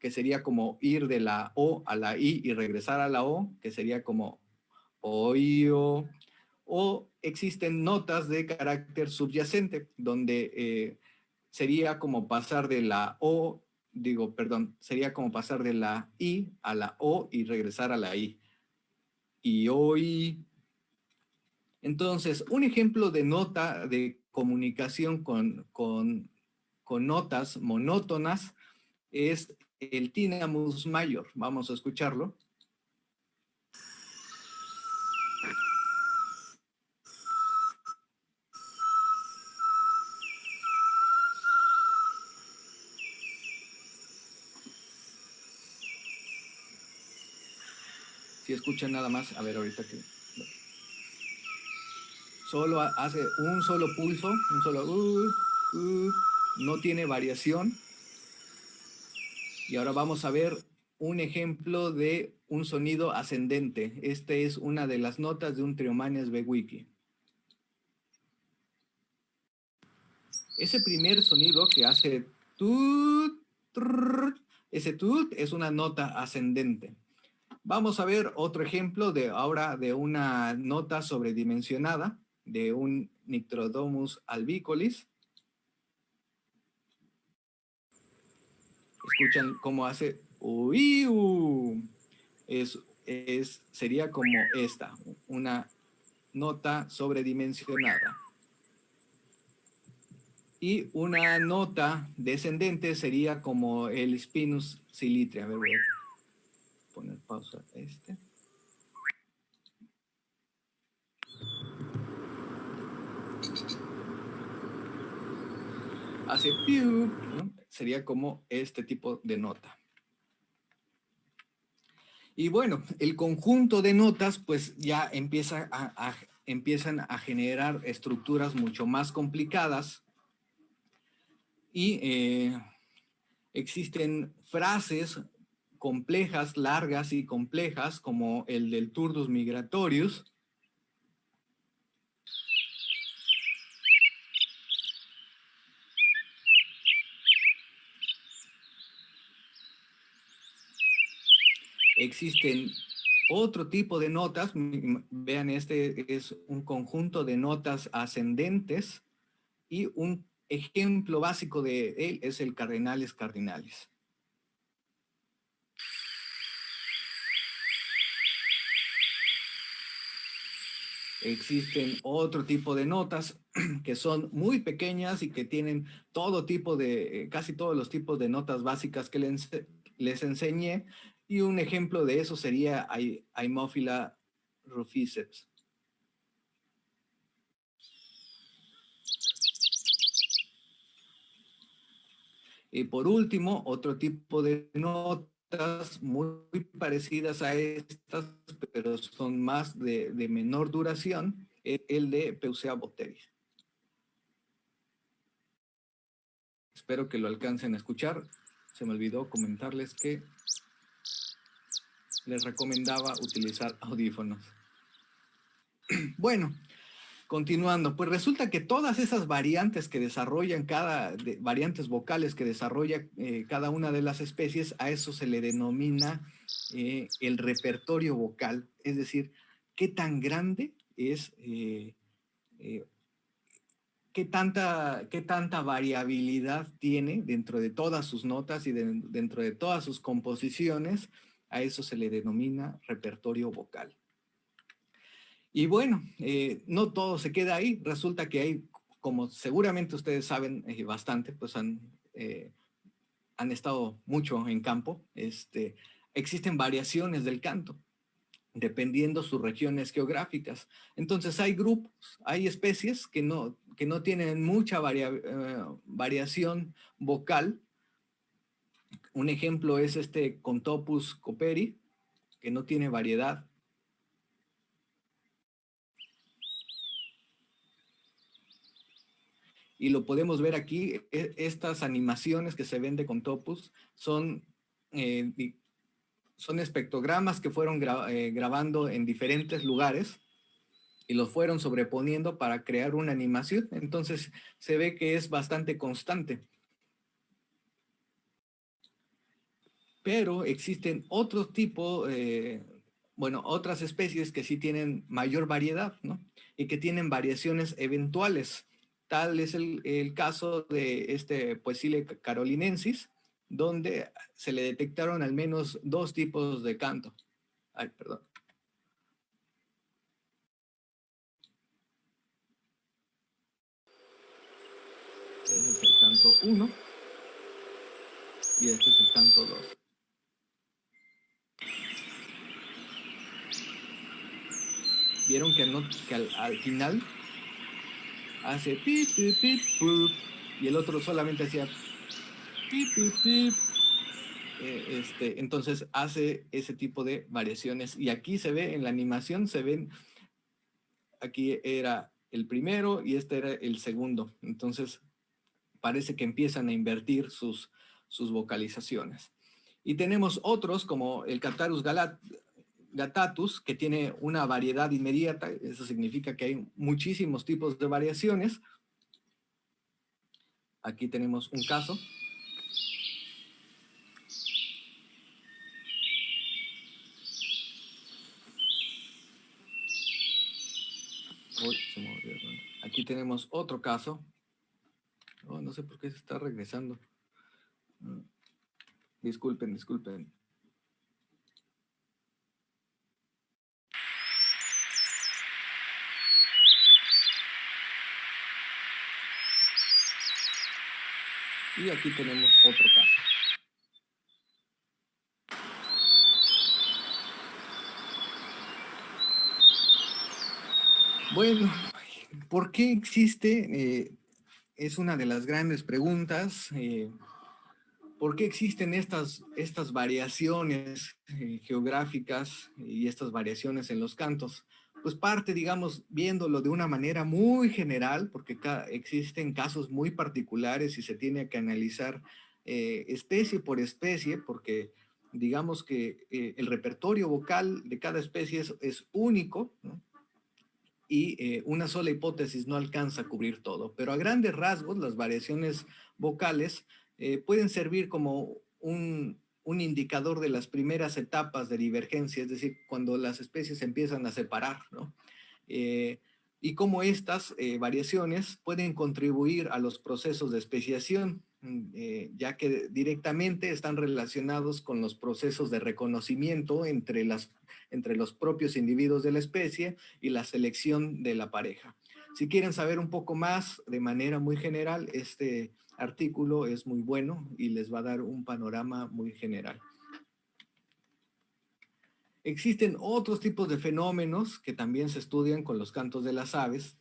que sería como ir de la O a la I y regresar a la O, que sería como OIO. O existen notas de carácter subyacente, donde sería como pasar de la O, sería como pasar de la I a la O y regresar a la I. Y hoy. Entonces, un ejemplo de nota de comunicación con notas monótonas es el Tinnitus mayor. Vamos a escucharlo. Si escuchan nada más, a ver ahorita que... Solo hace un solo pulso, un solo... no tiene variación. Y ahora vamos a ver un ejemplo de un sonido ascendente. Este es una de las notas de un Triomanias bewicki. Ese primer sonido que hace tut, trrr, ese tut es una nota ascendente. Vamos a ver otro ejemplo ahora de una nota sobredimensionada de un Nyctrodomus albicollis. Escuchan cómo hace uiu. Sería como esta, una nota sobredimensionada. Y una nota descendente sería como el Spinus silitri. A ver, voy a poner pausa a este. Hace piu, ¿no? Sería como este tipo de nota. Y bueno, el conjunto de notas pues ya empiezan a generar estructuras mucho más complicadas y existen frases complejas, largas y complejas, como el del turdus migratorius. Existen otro tipo de notas, vean, este es un conjunto de notas ascendentes y un ejemplo básico de él es el cardenales cardinales. Existen otro tipo de notas que son muy pequeñas y que tienen todo tipo de, casi todos los tipos de notas básicas que les enseñé, y un ejemplo de eso sería Haemophila ruficeps. Y por último, otro tipo de notas muy parecidas a estas, pero son más de menor duración, es el de Peusea boteris. Espero que lo alcancen a escuchar. Se me olvidó comentarles que les recomendaba utilizar audífonos. Bueno, continuando, pues resulta que todas esas variantes que desarrollan variantes vocales que desarrolla cada una de las especies, a eso se le denomina el repertorio vocal, es decir, qué tan grande es, qué tanta variabilidad tiene dentro de todas sus notas y dentro de todas sus composiciones. A eso se le denomina repertorio vocal. Y bueno, no todo se queda ahí. Resulta que hay, como seguramente ustedes saben bastante, pues han estado mucho en campo, existen variaciones del canto, dependiendo sus regiones geográficas. Entonces hay grupos, hay especies que no tienen mucha variación vocal. Un ejemplo es Contopus cooperi, que no tiene variedad. Y lo podemos ver aquí, estas animaciones que se ven de Contopus son espectrogramas que fueron grabando en diferentes lugares y los fueron sobreponiendo para crear una animación. Entonces se ve que es bastante constante. Pero existen otros tipos, otras especies que sí tienen mayor variedad, ¿no? Y que tienen variaciones eventuales. Tal es el caso de Poecile carolinensis, donde se le detectaron al menos 2 tipos de canto. Ay, perdón. Ese es el canto 1 y este es el canto 2. Vieron que al final hace pip, pip, pip, pup, y el otro solamente hacía pip, pip, pip. Entonces hace ese tipo de variaciones. Y aquí se ve, en la animación se ven, aquí era el primero y este era el segundo. Entonces parece que empiezan a invertir sus vocalizaciones. Y tenemos otros como el Catharus gatatus, que tiene una variedad inmediata. Eso significa que hay muchísimos tipos de variaciones. Aquí tenemos un caso. Aquí tenemos otro caso. Oh, no sé por qué se está regresando. Disculpen. Y aquí tenemos otro caso. Bueno, ¿por qué existe? Es una de las grandes preguntas. ¿Por qué existen estas variaciones geográficas y estas variaciones en los cantos? Pues parte, digamos, viéndolo de una manera muy general, porque existen casos muy particulares y se tiene que analizar especie por especie, porque digamos que el repertorio vocal de cada especie es único, ¿no? Y una sola hipótesis no alcanza a cubrir todo. Pero a grandes rasgos, las variaciones vocales pueden servir como un indicador de las primeras etapas de divergencia, es decir, cuando las especies se empiezan a separar, ¿no? Eh, y cómo estas variaciones pueden contribuir a los procesos de especiación, ya que directamente están relacionados con los procesos de reconocimiento entre los propios individuos de la especie y la selección de la pareja. Si quieren saber un poco más de manera muy general, este artículo es muy bueno y les va a dar un panorama muy general. Existen otros tipos de fenómenos que también se estudian con los cantos de las aves,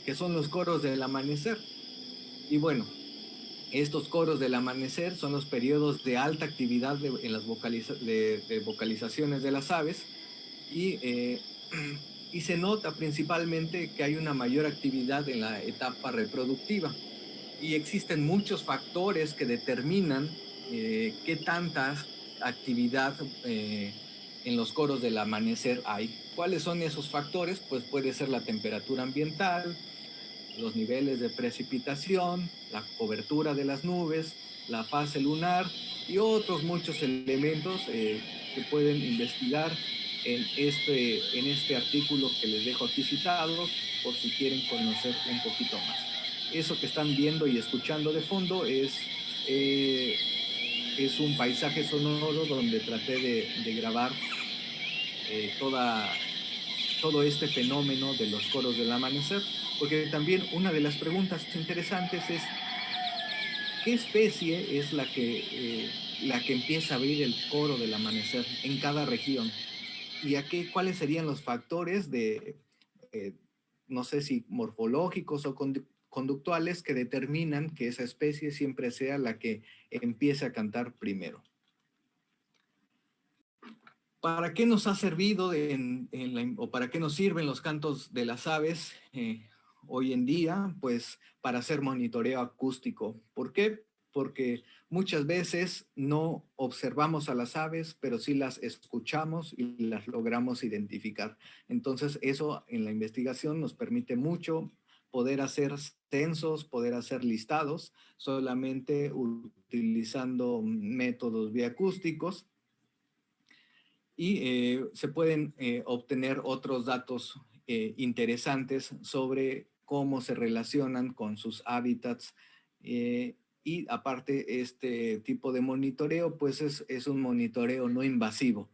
que son los coros del amanecer. Y bueno, estos coros del amanecer son los periodos de alta actividad en las vocalizaciones de las aves y se nota principalmente que hay una mayor actividad en la etapa reproductiva. Y existen muchos factores que determinan qué tanta actividad en los coros del amanecer hay. ¿Cuáles son esos factores? Pues puede ser la temperatura ambiental, los niveles de precipitación, la cobertura de las nubes, la fase lunar y otros muchos elementos que pueden investigar en este artículo que les dejo aquí citado, por si quieren conocer un poquito más. Eso que están viendo y escuchando de fondo es un paisaje sonoro donde traté de grabar todo este fenómeno de los coros del amanecer, porque también una de las preguntas interesantes es ¿qué especie es la que empieza a abrir el coro del amanecer en cada región? ¿Y cuáles serían los factores no sé si morfológicos o conductuales que determinan que esa especie siempre sea la que empiece a cantar primero? ¿Para qué nos ha servido o para qué nos sirven los cantos de las aves hoy en día? Pues para hacer monitoreo acústico. ¿Por qué? Porque muchas veces no observamos a las aves, pero sí las escuchamos y las logramos identificar. Entonces eso en la investigación nos permite mucho poder hacer censos, poder hacer listados, solamente utilizando métodos bioacústicos. Y se pueden obtener otros datos interesantes sobre cómo se relacionan con sus hábitats. Y aparte, este tipo de monitoreo, pues es un monitoreo no invasivo.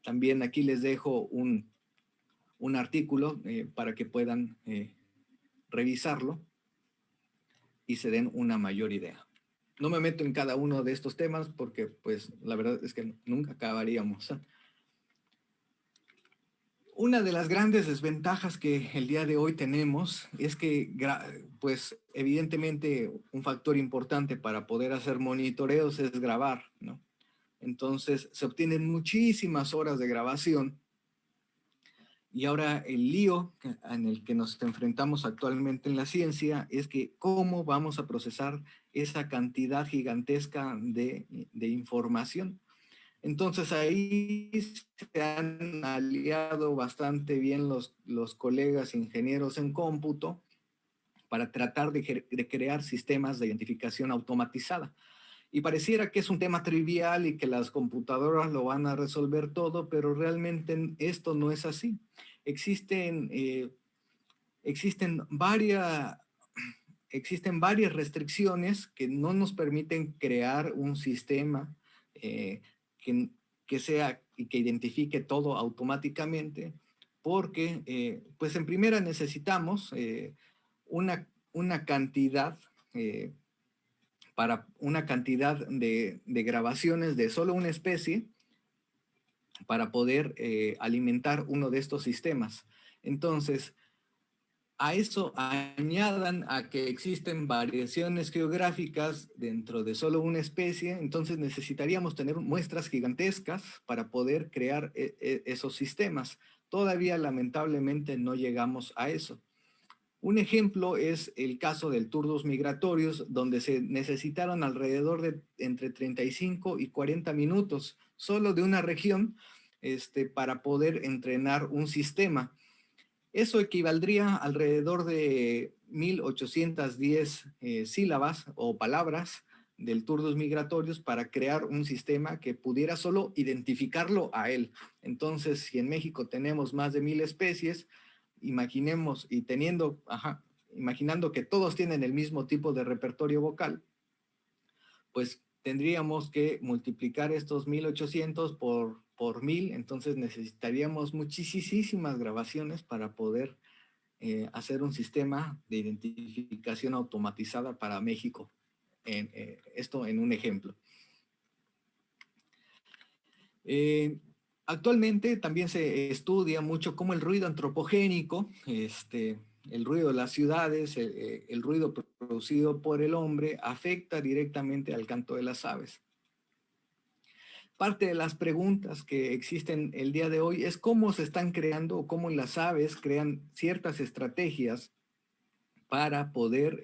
También aquí les dejo un artículo para que puedan revisarlo y se den una mayor idea. No me meto en cada uno de estos temas porque, pues, la verdad es que nunca acabaríamos. Una de las grandes desventajas que el día de hoy tenemos es que, pues, evidentemente un factor importante para poder hacer monitoreos es grabar, ¿no? Entonces, se obtienen muchísimas horas de grabación y ahora el lío en el que nos enfrentamos actualmente en la ciencia es que cómo vamos a procesar esa cantidad gigantesca de información. Entonces ahí se han aliado bastante bien los colegas ingenieros en cómputo para tratar de crear sistemas de identificación automatizada. Y pareciera que es un tema trivial y que las computadoras lo van a resolver todo, pero realmente esto no es así. Existen varias restricciones que no nos permiten crear un sistema que sea y que identifique todo automáticamente, porque pues en primera necesitamos una cantidad para una cantidad de grabaciones de solo una especie para poder alimentar uno de estos sistemas. Entonces, A eso añadan a que existen variaciones geográficas dentro de solo una especie, entonces necesitaríamos tener muestras gigantescas para poder crear esos sistemas. Todavía lamentablemente no llegamos a eso. Un ejemplo es el caso del Turdus migratorius, donde se necesitaron alrededor de entre 35 y 40 minutos solo de una región para poder entrenar un sistema. Eso equivaldría alrededor de 1810 sílabas o palabras del Turdus migratorius para crear un sistema que pudiera solo identificarlo a él. Entonces, si en México tenemos más de 1000 especies, imaginemos y imaginando que todos tienen el mismo tipo de repertorio vocal, pues tendríamos que multiplicar estos 1800 por 1000, entonces necesitaríamos muchísimas grabaciones para poder hacer un sistema de identificación automatizada para México. Esto en un ejemplo. Actualmente también se estudia mucho cómo el ruido antropogénico, el ruido de las ciudades, el ruido producido por el hombre afecta directamente al canto de las aves. Parte de las preguntas que existen el día de hoy es cómo se están creando o cómo las aves crean ciertas estrategias para poder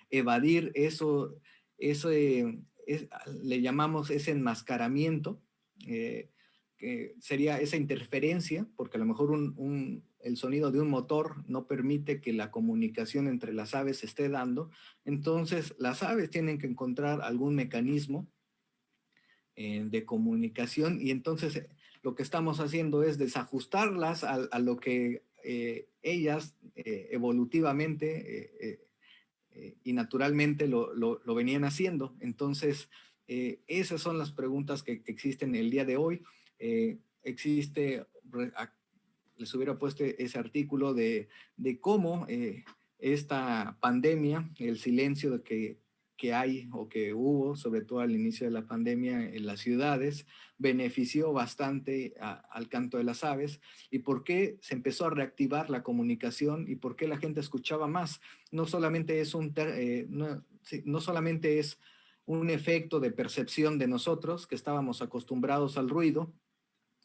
evadir eso, le llamamos ese enmascaramiento, que sería esa interferencia, porque a lo mejor el sonido de un motor no permite que la comunicación entre las aves se esté dando. Entonces, las aves tienen que encontrar algún mecanismo de comunicación, y entonces lo que estamos haciendo es desajustarlas a lo que ellas evolutivamente y naturalmente lo venían haciendo. Entonces, esas son las preguntas que existen el día de hoy. Les hubiera puesto ese artículo de cómo esta pandemia, el silencio que hay o que hubo, sobre todo al inicio de la pandemia en las ciudades, benefició bastante al canto de las aves, y por qué se empezó a reactivar la comunicación y por qué la gente escuchaba más. No solamente es no solamente es un efecto de percepción de nosotros, que estábamos acostumbrados al ruido,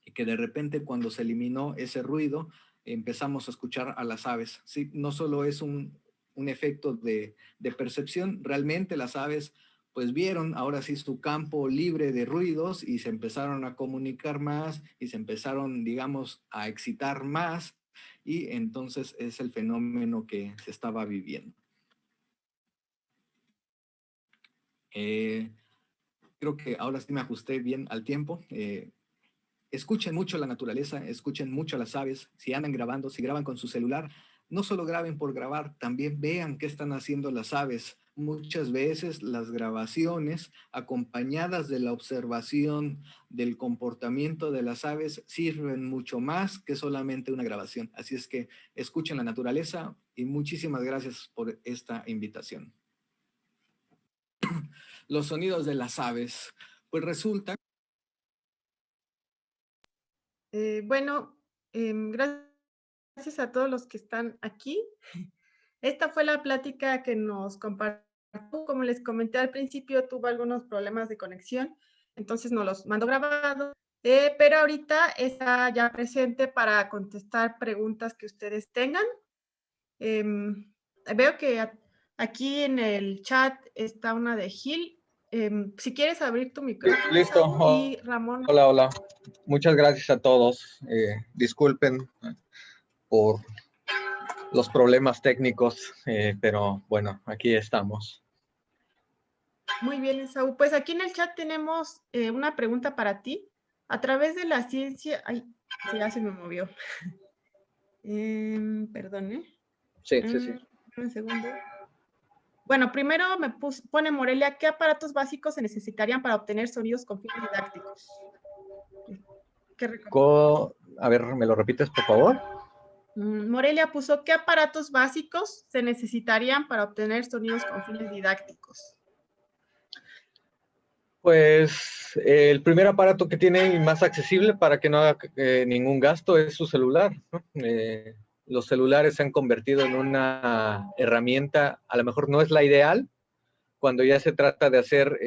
y que de repente cuando se eliminó ese ruido, empezamos a escuchar a las aves. ¿Sí? No solo es un efecto de percepción, realmente las aves pues vieron ahora sí su campo libre de ruidos y se empezaron a comunicar más y se empezaron, digamos, a excitar más, y entonces es el fenómeno que se estaba viviendo. Creo que ahora sí me ajusté bien al tiempo. Escuchen mucho la naturaleza, escuchen mucho a las aves. Si andan grabando, si graban con su celular, no solo graben por grabar, también vean qué están haciendo las aves. Muchas veces las grabaciones, acompañadas de la observación del comportamiento de las aves, sirven mucho más que solamente una grabación. Así es que escuchen la naturaleza, y muchísimas gracias por esta invitación. Los sonidos de las aves. Pues resulta... Bueno, gracias a todos los que están aquí. Esta fue la plática que nos compartió. Como les comenté al principio, tuvo algunos problemas de conexión, entonces nos los mandó grabado, pero ahorita está ya presente para contestar preguntas que ustedes tengan. Veo que aquí en el chat está una de Gil. Si quieres abrir tu micrófono. Listo. Y Ramón. Hola. Muchas gracias a todos. Disculpen por los problemas técnicos, pero bueno, aquí estamos. Muy bien, Esaú. Pues aquí en el chat tenemos una pregunta para ti. A través de la ciencia... Ay, ya se me movió. Perdón, Sí. Un segundo. Bueno, primero pone Morelia, ¿qué aparatos básicos se necesitarían para obtener sonidos con fines didácticos? A ver, ¿me lo repites, por favor? Morelia puso, ¿qué aparatos básicos se necesitarían para obtener sonidos con fines didácticos? Pues el primer aparato que tiene y más accesible para que no haga ningún gasto es su celular, ¿no? los celulares se han convertido en una herramienta, a lo mejor no es la ideal, cuando ya se trata de hacer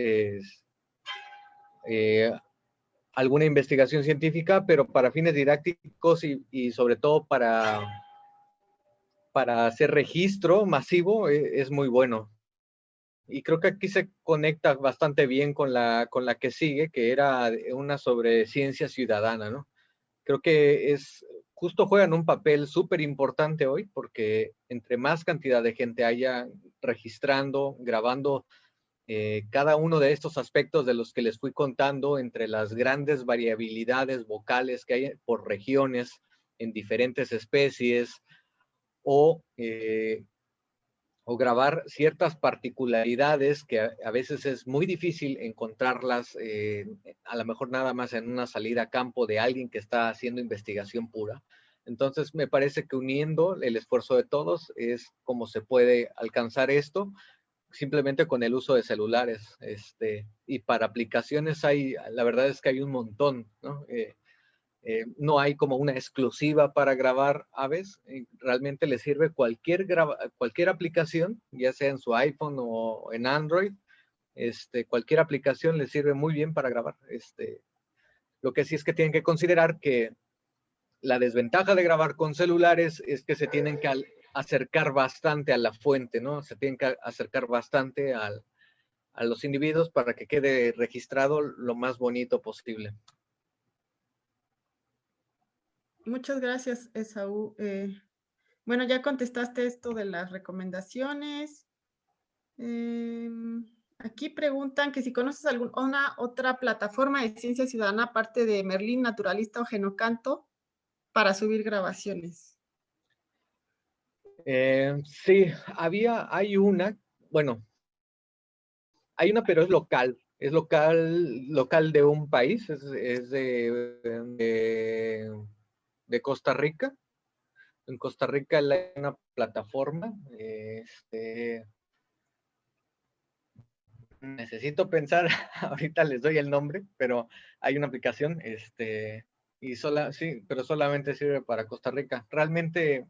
alguna investigación científica, pero para fines didácticos y sobre todo para hacer registro masivo es muy bueno. Y creo que aquí se conecta bastante bien con la que sigue, que era una sobre ciencia ciudadana, ¿no? Creo que justo juegan un papel súper importante hoy, porque entre más cantidad de gente haya registrando, grabando cada uno de estos aspectos de los que les fui contando, entre las grandes variabilidades vocales que hay por regiones en diferentes especies, o grabar ciertas particularidades que a veces es muy difícil encontrarlas, a lo mejor nada más en una salida a campo de alguien que está haciendo investigación pura. Entonces, me parece que uniendo el esfuerzo de todos es como se puede alcanzar esto, simplemente con el uso de celulares. Y para aplicaciones la verdad es que hay un montón, ¿no? No hay como una exclusiva para grabar aves. Realmente le sirve cualquier aplicación, ya sea en su iPhone o en Android. Cualquier aplicación le sirve muy bien para grabar. Lo que sí es que tienen que considerar que la desventaja de grabar con celulares es que se tienen que acercar bastante a la fuente, ¿no? Se tienen que acercar bastante a los individuos para que quede registrado lo más bonito posible. Muchas gracias, Esaú. Bueno, ya contestaste esto de las recomendaciones. Aquí preguntan que si conoces alguna otra plataforma de ciencia ciudadana aparte de Merlín, Naturalista o Genocanto para subir grabaciones. Sí, hay una, pero es local de un país, es de Costa Rica. En Costa Rica hay una plataforma, necesito pensar, ahorita les doy el nombre, pero hay una aplicación, sí, pero solamente sirve para Costa Rica. Realmente,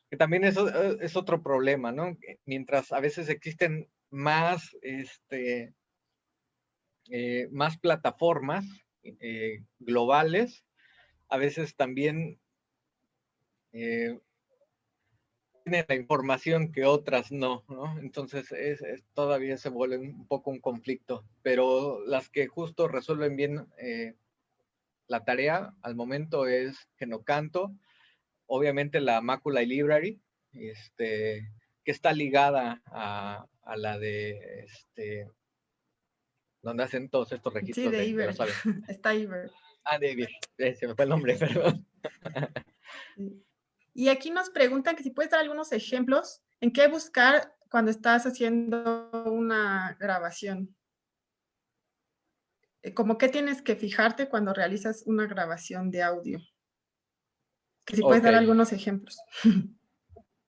que también eso es otro problema, ¿no? Mientras a veces existen más plataformas globales, a veces también tienen la información que otras no, ¿no? Entonces todavía se vuelve un poco un conflicto, pero las que justo resuelven bien la tarea al momento es Genocanto, obviamente la Macaulay Library, que está ligada a la de donde hacen todos estos Sí, registros de de Iber. las aves. Está Iber. Se me fue el nombre, perdón. Sí. Y aquí nos preguntan que si puedes dar algunos ejemplos en qué buscar cuando estás haciendo una grabación. ¿Cómo qué tienes que fijarte cuando realizas una grabación de audio? Que si puedes dar algunos ejemplos.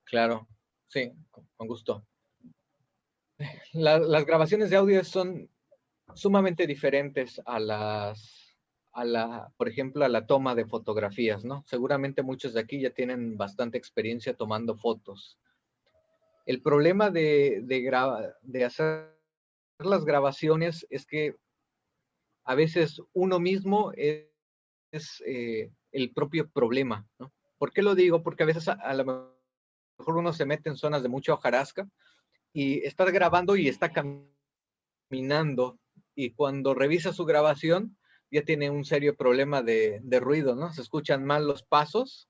Claro, sí, con gusto. Las grabaciones de audio son sumamente diferentes por ejemplo, a la toma de fotografías, ¿no? Seguramente muchos de aquí ya tienen bastante experiencia tomando fotos. El problema de hacer las grabaciones es que a veces uno mismo es el propio problema, ¿no? ¿Por qué lo digo? Porque a veces a lo mejor uno se mete en zonas de mucha hojarasca y está grabando y está caminando, y cuando revisa su grabación ya tiene un serio problema de ruido, ¿no? Se escuchan mal los pasos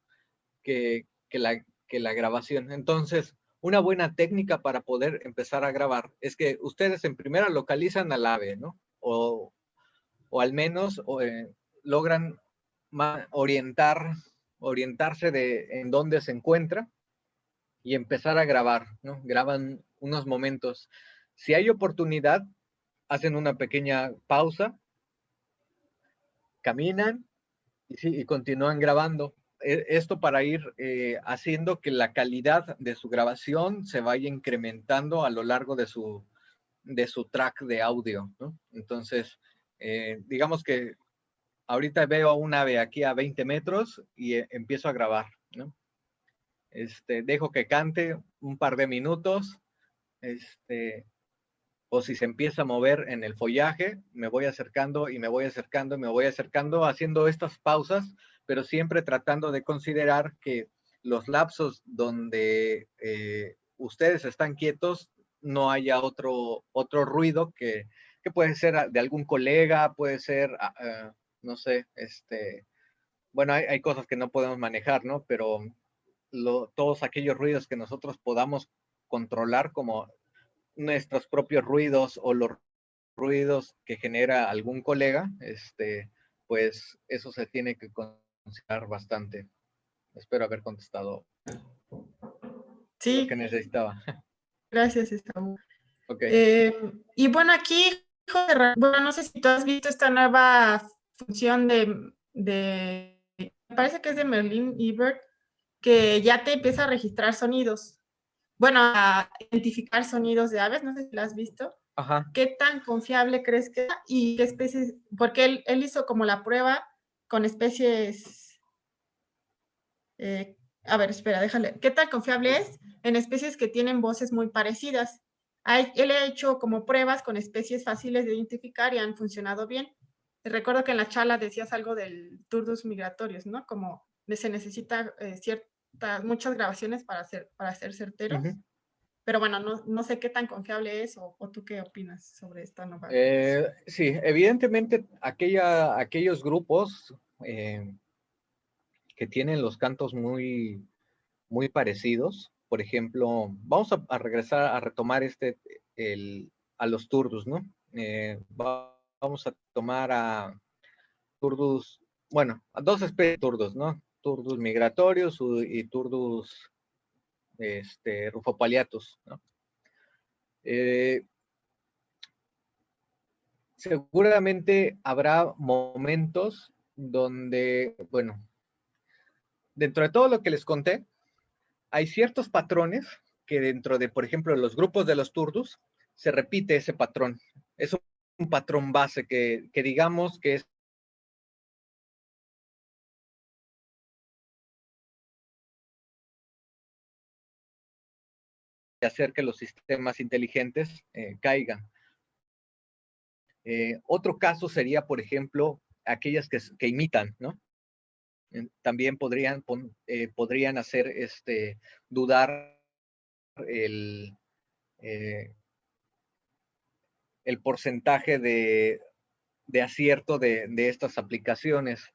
que la grabación. Entonces, una buena técnica para poder empezar a grabar es que ustedes en primera localizan al ave, ¿no? O al menos logran orientarse en dónde se encuentra y empezar a grabar, ¿no? Graban unos momentos. Si hay oportunidad, hacen una pequeña pausa, caminan y continúan grabando. Esto para ir haciendo que la calidad de su grabación se vaya incrementando a lo largo de su track de audio, ¿no? Entonces, digamos que ahorita veo un ave aquí a 20 metros y empiezo a grabar, ¿no? Dejo que cante un par de minutos, o si se empieza a mover en el follaje, me voy acercando y me voy acercando y me voy acercando, haciendo estas pausas, pero siempre tratando de considerar que los lapsos donde ustedes están quietos, no haya otro ruido que puede ser de algún colega, puede ser, no sé, bueno, hay cosas que no podemos manejar, ¿no? Pero todos aquellos ruidos que nosotros podamos controlar, como nuestros propios ruidos o los ruidos que genera algún colega, pues eso se tiene que considerar bastante. Espero haber contestado lo que Sí, necesitaba. gracias, Esaú. Ok. Y bueno, aquí, bueno, no sé si tú has visto esta nueva función me parece que es de Merlin Ebert, que ya te empieza a registrar sonidos. Bueno, a identificar sonidos de aves, no sé si lo has visto. Ajá. ¿Qué tan confiable crees que es y qué especies? Porque él hizo como la prueba con especies. A ver, espera, déjale. ¿Qué tan confiable es en especies que tienen voces muy parecidas? Él ha hecho como pruebas con especies fáciles de identificar y han funcionado bien. Recuerdo que en la charla decías algo del turdus migratorios, ¿no? Como se necesita muchas grabaciones para ser certeros. Uh-huh. Pero bueno, no sé qué tan confiable es o tú qué opinas sobre esta nueva. Sí, evidentemente aquellos grupos que tienen los cantos muy, muy parecidos, por ejemplo, vamos a regresar a retomar a los turdus, ¿no? Vamos a tomar a turdus, bueno, a dos especies de turdus, ¿no? Turdus migratorios y turdus rufopaliatus, ¿no? Seguramente habrá momentos donde, bueno, dentro de todo lo que les conté, hay ciertos patrones que dentro de, por ejemplo, los grupos de los turdus, se repite ese patrón. Es un patrón base que digamos que es hacer que los sistemas inteligentes caigan. Otro caso sería, por ejemplo, aquellas que imitan, ¿no? También podrían hacer dudar el porcentaje de acierto de estas aplicaciones.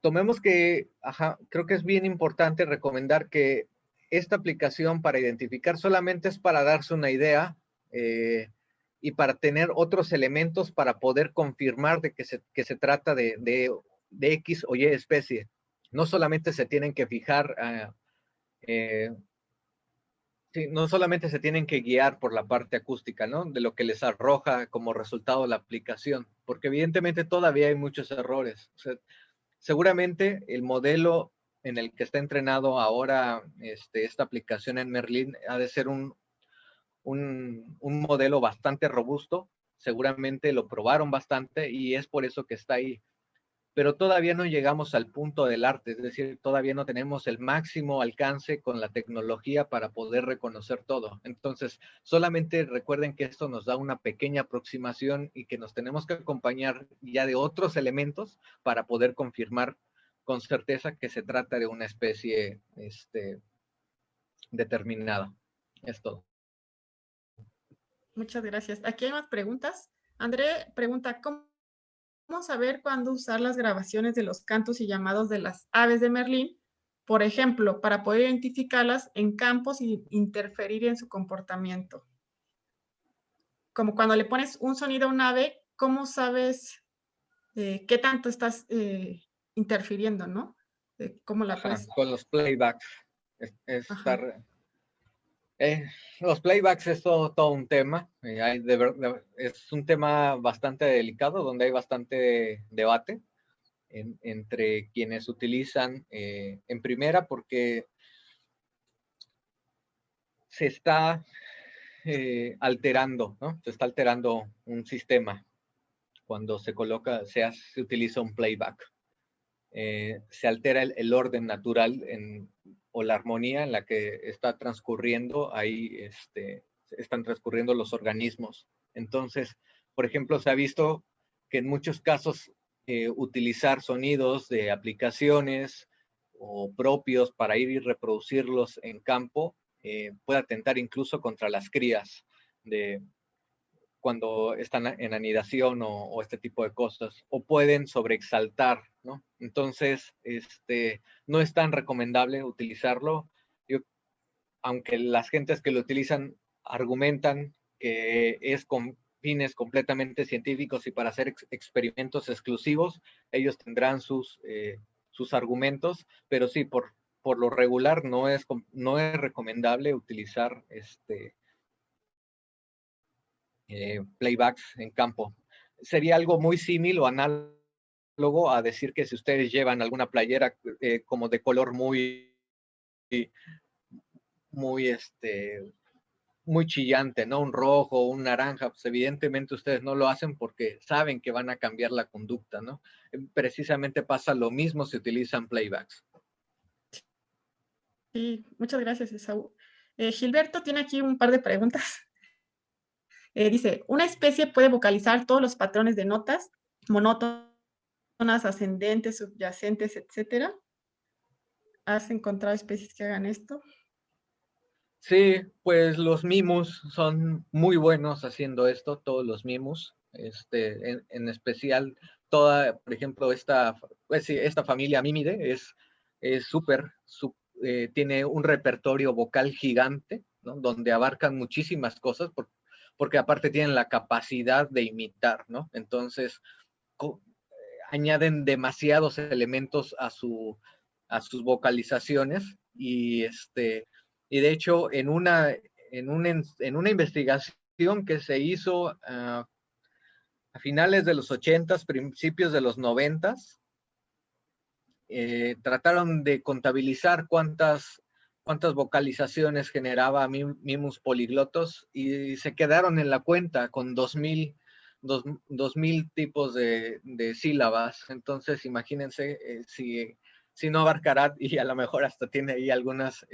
Tomemos que, creo que es bien importante recomendar que esta aplicación para identificar solamente es para darse una idea y para tener otros elementos para poder confirmar de que se trata de X o Y especie. No solamente se tienen que fijar, sí, no solamente se tienen que guiar por la parte acústica, ¿no? De lo que les arroja como resultado la aplicación, porque evidentemente todavía hay muchos errores. O sea, seguramente el modelo en el que está entrenado ahora esta aplicación en Merlin ha de ser un modelo bastante robusto. Seguramente lo probaron bastante y es por eso que está ahí. Pero todavía no llegamos al punto del arte, es decir, todavía no tenemos el máximo alcance con la tecnología para poder reconocer todo. Entonces, solamente recuerden que esto nos da una pequeña aproximación y que nos tenemos que acompañar ya de otros elementos para poder confirmar con certeza que se trata de una especie determinada. Es todo. Muchas gracias. Aquí hay más preguntas. André pregunta, ¿cómo saber cuándo usar las grabaciones de los cantos y llamados de las aves de Merlín? Por ejemplo, para poder identificarlas en campos y interferir en su comportamiento. Como cuando le pones un sonido a un ave, ¿cómo sabes qué tanto estás interfiriendo, no? ¿Cómo la puedes? Con los playbacks. Los playbacks es todo un tema. Es un tema bastante delicado donde hay bastante debate entre quienes utilizan en primera, porque se está alterando, ¿no? Se está alterando un sistema cuando se utiliza un playback. se altera el orden natural o la armonía en la que está transcurriendo, ahí están transcurriendo los organismos. Entonces, por ejemplo, se ha visto que en muchos casos utilizar sonidos de aplicaciones o propios para ir y reproducirlos en campo puede atentar incluso contra las crías cuando están en anidación o este tipo de cosas, o pueden sobreexaltar, ¿no? Entonces, no es tan recomendable utilizarlo. Aunque las gentes que lo utilizan argumentan que es con fines completamente científicos y para hacer experimentos exclusivos, ellos tendrán sus argumentos, pero sí, por lo regular no es recomendable utilizar playbacks en campo. Sería algo muy similar o análogo a decir que si ustedes llevan alguna playera como de color muy chillante, ¿no? Un rojo, un naranja, pues evidentemente ustedes no lo hacen porque saben que van a cambiar la conducta, ¿no? Precisamente pasa lo mismo si utilizan playbacks. Sí, muchas gracias, Esaú. Gilberto tiene aquí un par de preguntas. Dice, ¿una especie puede vocalizar todos los patrones de notas, monótonas, ascendentes, subyacentes, etcétera? ¿Has encontrado especies que hagan esto? Sí, pues los mimus son muy buenos haciendo esto, todos los mimus, en especial por ejemplo, esta familia Mimide es súper, tiene un repertorio vocal gigante, ¿no? Donde abarcan muchísimas cosas, porque aparte tienen la capacidad de imitar, ¿no? Entonces, añaden demasiados elementos a sus vocalizaciones y de hecho en una investigación que se hizo a finales de los 80s, principios de los 90s, trataron de contabilizar cuántas vocalizaciones generaba Mimus políglotos y se quedaron en la cuenta con 2000 tipos de sílabas. Entonces, imagínense si no abarcará, y a lo mejor hasta tiene ahí algunas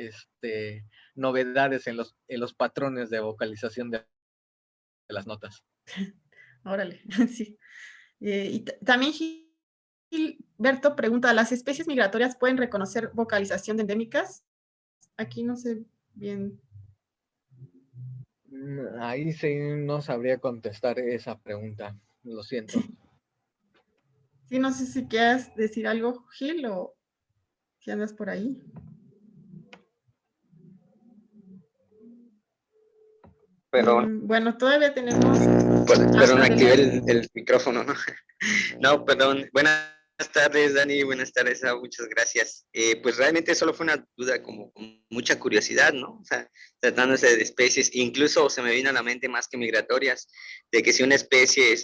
novedades en los patrones de vocalización de las notas. Órale, sí. Y también Gilberto pregunta, ¿las especies migratorias pueden reconocer vocalización de endémicas? Aquí no sé bien. Ahí sí no sabría contestar esa pregunta, lo siento. Sí, no sé si quieras decir algo, Gil, o si andas por ahí. Perdón, Bueno, todavía tenemos... perdón, me activé adelante. el micrófono, ¿no? No, perdón. Buenas tardes, Dani. Buenas tardes, muchas gracias. Pues realmente solo fue una duda como con mucha curiosidad, ¿no? O sea, tratándose de especies, incluso se me vino a la mente más que migratorias, de que si una especie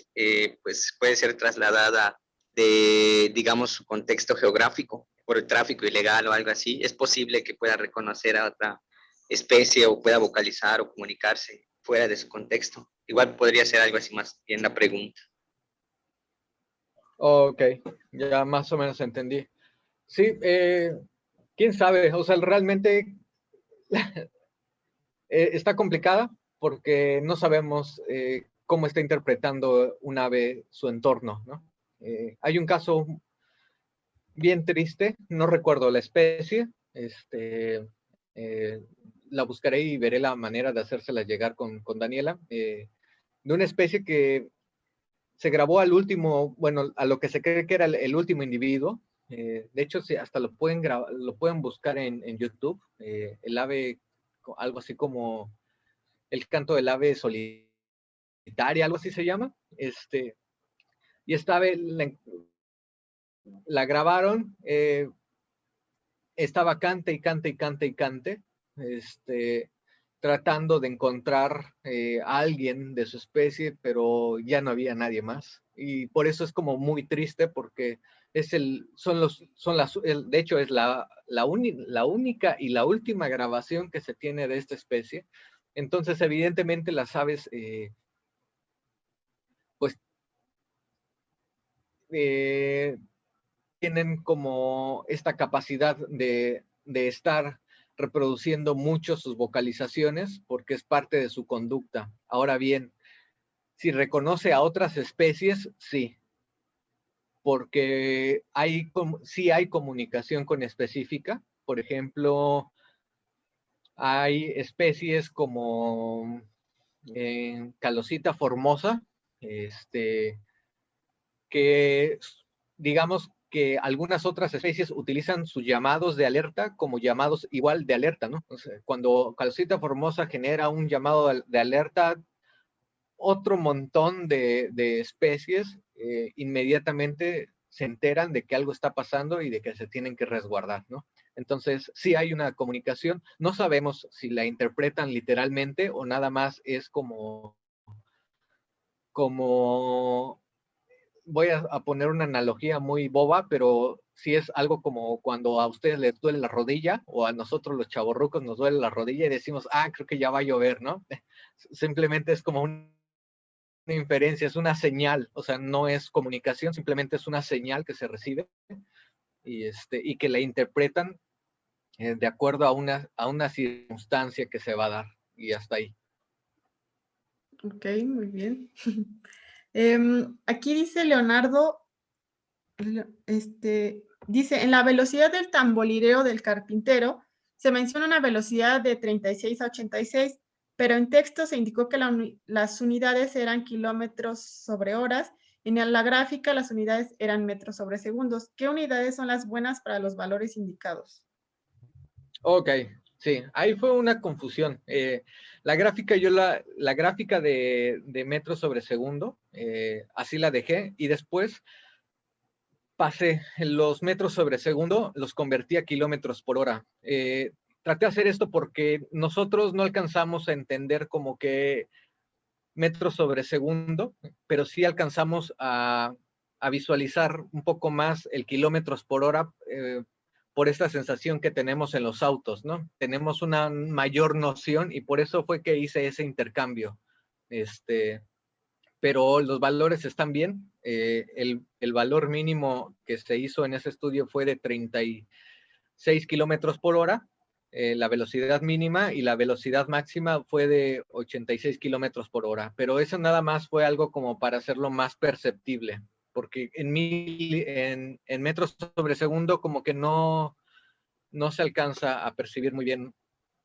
pues puede ser trasladada de, digamos, su contexto geográfico por el tráfico ilegal o algo así, es posible que pueda reconocer a otra especie o pueda vocalizar o comunicarse fuera de su contexto. Igual podría ser algo así más bien la pregunta. Ok, ya más o menos entendí. Sí, quién sabe, o sea, realmente está complicada porque no sabemos cómo está interpretando un ave su entorno, ¿no? Hay un caso bien triste, no recuerdo la especie, la buscaré y veré la manera de hacérsela llegar con Daniela, de una especie que se grabó al último, bueno, a lo que se cree que era el último individuo. De hecho, sí, hasta lo pueden buscar en YouTube. El ave, algo así como el canto del ave solitaria, algo así se llama. Y esta ave la grabaron, estaba cante y cante y cante y cante, tratando de encontrar a alguien de su especie, pero ya no había nadie más. Y por eso es como muy triste, porque de hecho es la única y la última grabación que se tiene de esta especie. Entonces, evidentemente, las aves, pues, tienen como esta capacidad de estar reproduciendo mucho sus vocalizaciones porque es parte de su conducta. Ahora bien, si reconoce a otras especies, sí, porque sí hay comunicación con específica. Por ejemplo, hay especies como Calosita formosa, que digamos que algunas otras especies utilizan sus llamados de alerta como llamados igual de alerta, ¿no? O sea, cuando Calosita formosa genera un llamado de alerta, otro montón de especies inmediatamente se enteran de que algo está pasando y de que se tienen que resguardar, ¿no? Entonces, sí hay una comunicación. No sabemos si la interpretan literalmente o nada más es como voy a poner una analogía muy boba, pero sí es algo como cuando a ustedes les duele la rodilla o a nosotros los chavorrucos nos duele la rodilla y decimos, creo que ya va a llover, ¿no? Simplemente es como una inferencia, es una señal, o sea, no es comunicación, simplemente es una señal que se recibe y que la interpretan de acuerdo a una circunstancia que se va a dar y hasta ahí. Ok, muy bien. Aquí dice Leonardo, dice, en la velocidad del tamborileo del carpintero se menciona una velocidad de 36 a 86, pero en texto se indicó que las unidades eran kilómetros sobre horas y en la gráfica las unidades eran metros sobre segundos. ¿Qué unidades son las buenas para los valores indicados? Ok, sí, ahí fue una confusión. La gráfica, la gráfica de metros sobre segundo, así la dejé y después pasé los metros sobre segundo, los convertí a kilómetros por hora. Traté de hacer esto porque nosotros no alcanzamos a entender como que metros sobre segundo, pero sí alcanzamos a visualizar un poco más el kilómetros por hora por esta sensación que tenemos en los autos, ¿no? Tenemos una mayor noción y por eso fue que hice ese intercambio. Pero los valores están bien. El valor mínimo que se hizo en ese estudio fue de 36 kilómetros por hora, la velocidad mínima, y la velocidad máxima fue de 86 kilómetros por hora. Pero eso nada más fue algo como para hacerlo más perceptible, porque en metros sobre segundo como que no se alcanza a percibir muy bien,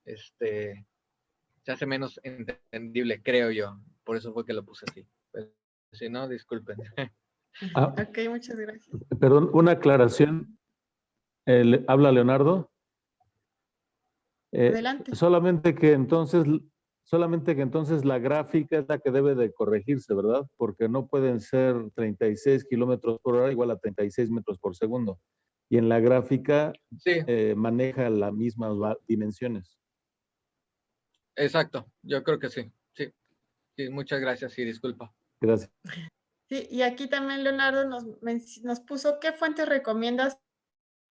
se hace menos entendible, creo yo. Por eso fue que lo puse así. Pero, si no, disculpen. Ok, muchas gracias. Perdón, una aclaración. ¿Habla Leonardo? Adelante. Solamente que entonces la gráfica es la que debe de corregirse, ¿verdad? Porque no pueden ser 36 kilómetros por hora igual a 36 metros por segundo. Y en la gráfica Sí, maneja las mismas dimensiones. exacto. Yo creo que sí. Sí, muchas gracias y disculpa. Gracias. Sí, y aquí también Leonardo nos puso, ¿qué fuentes recomiendas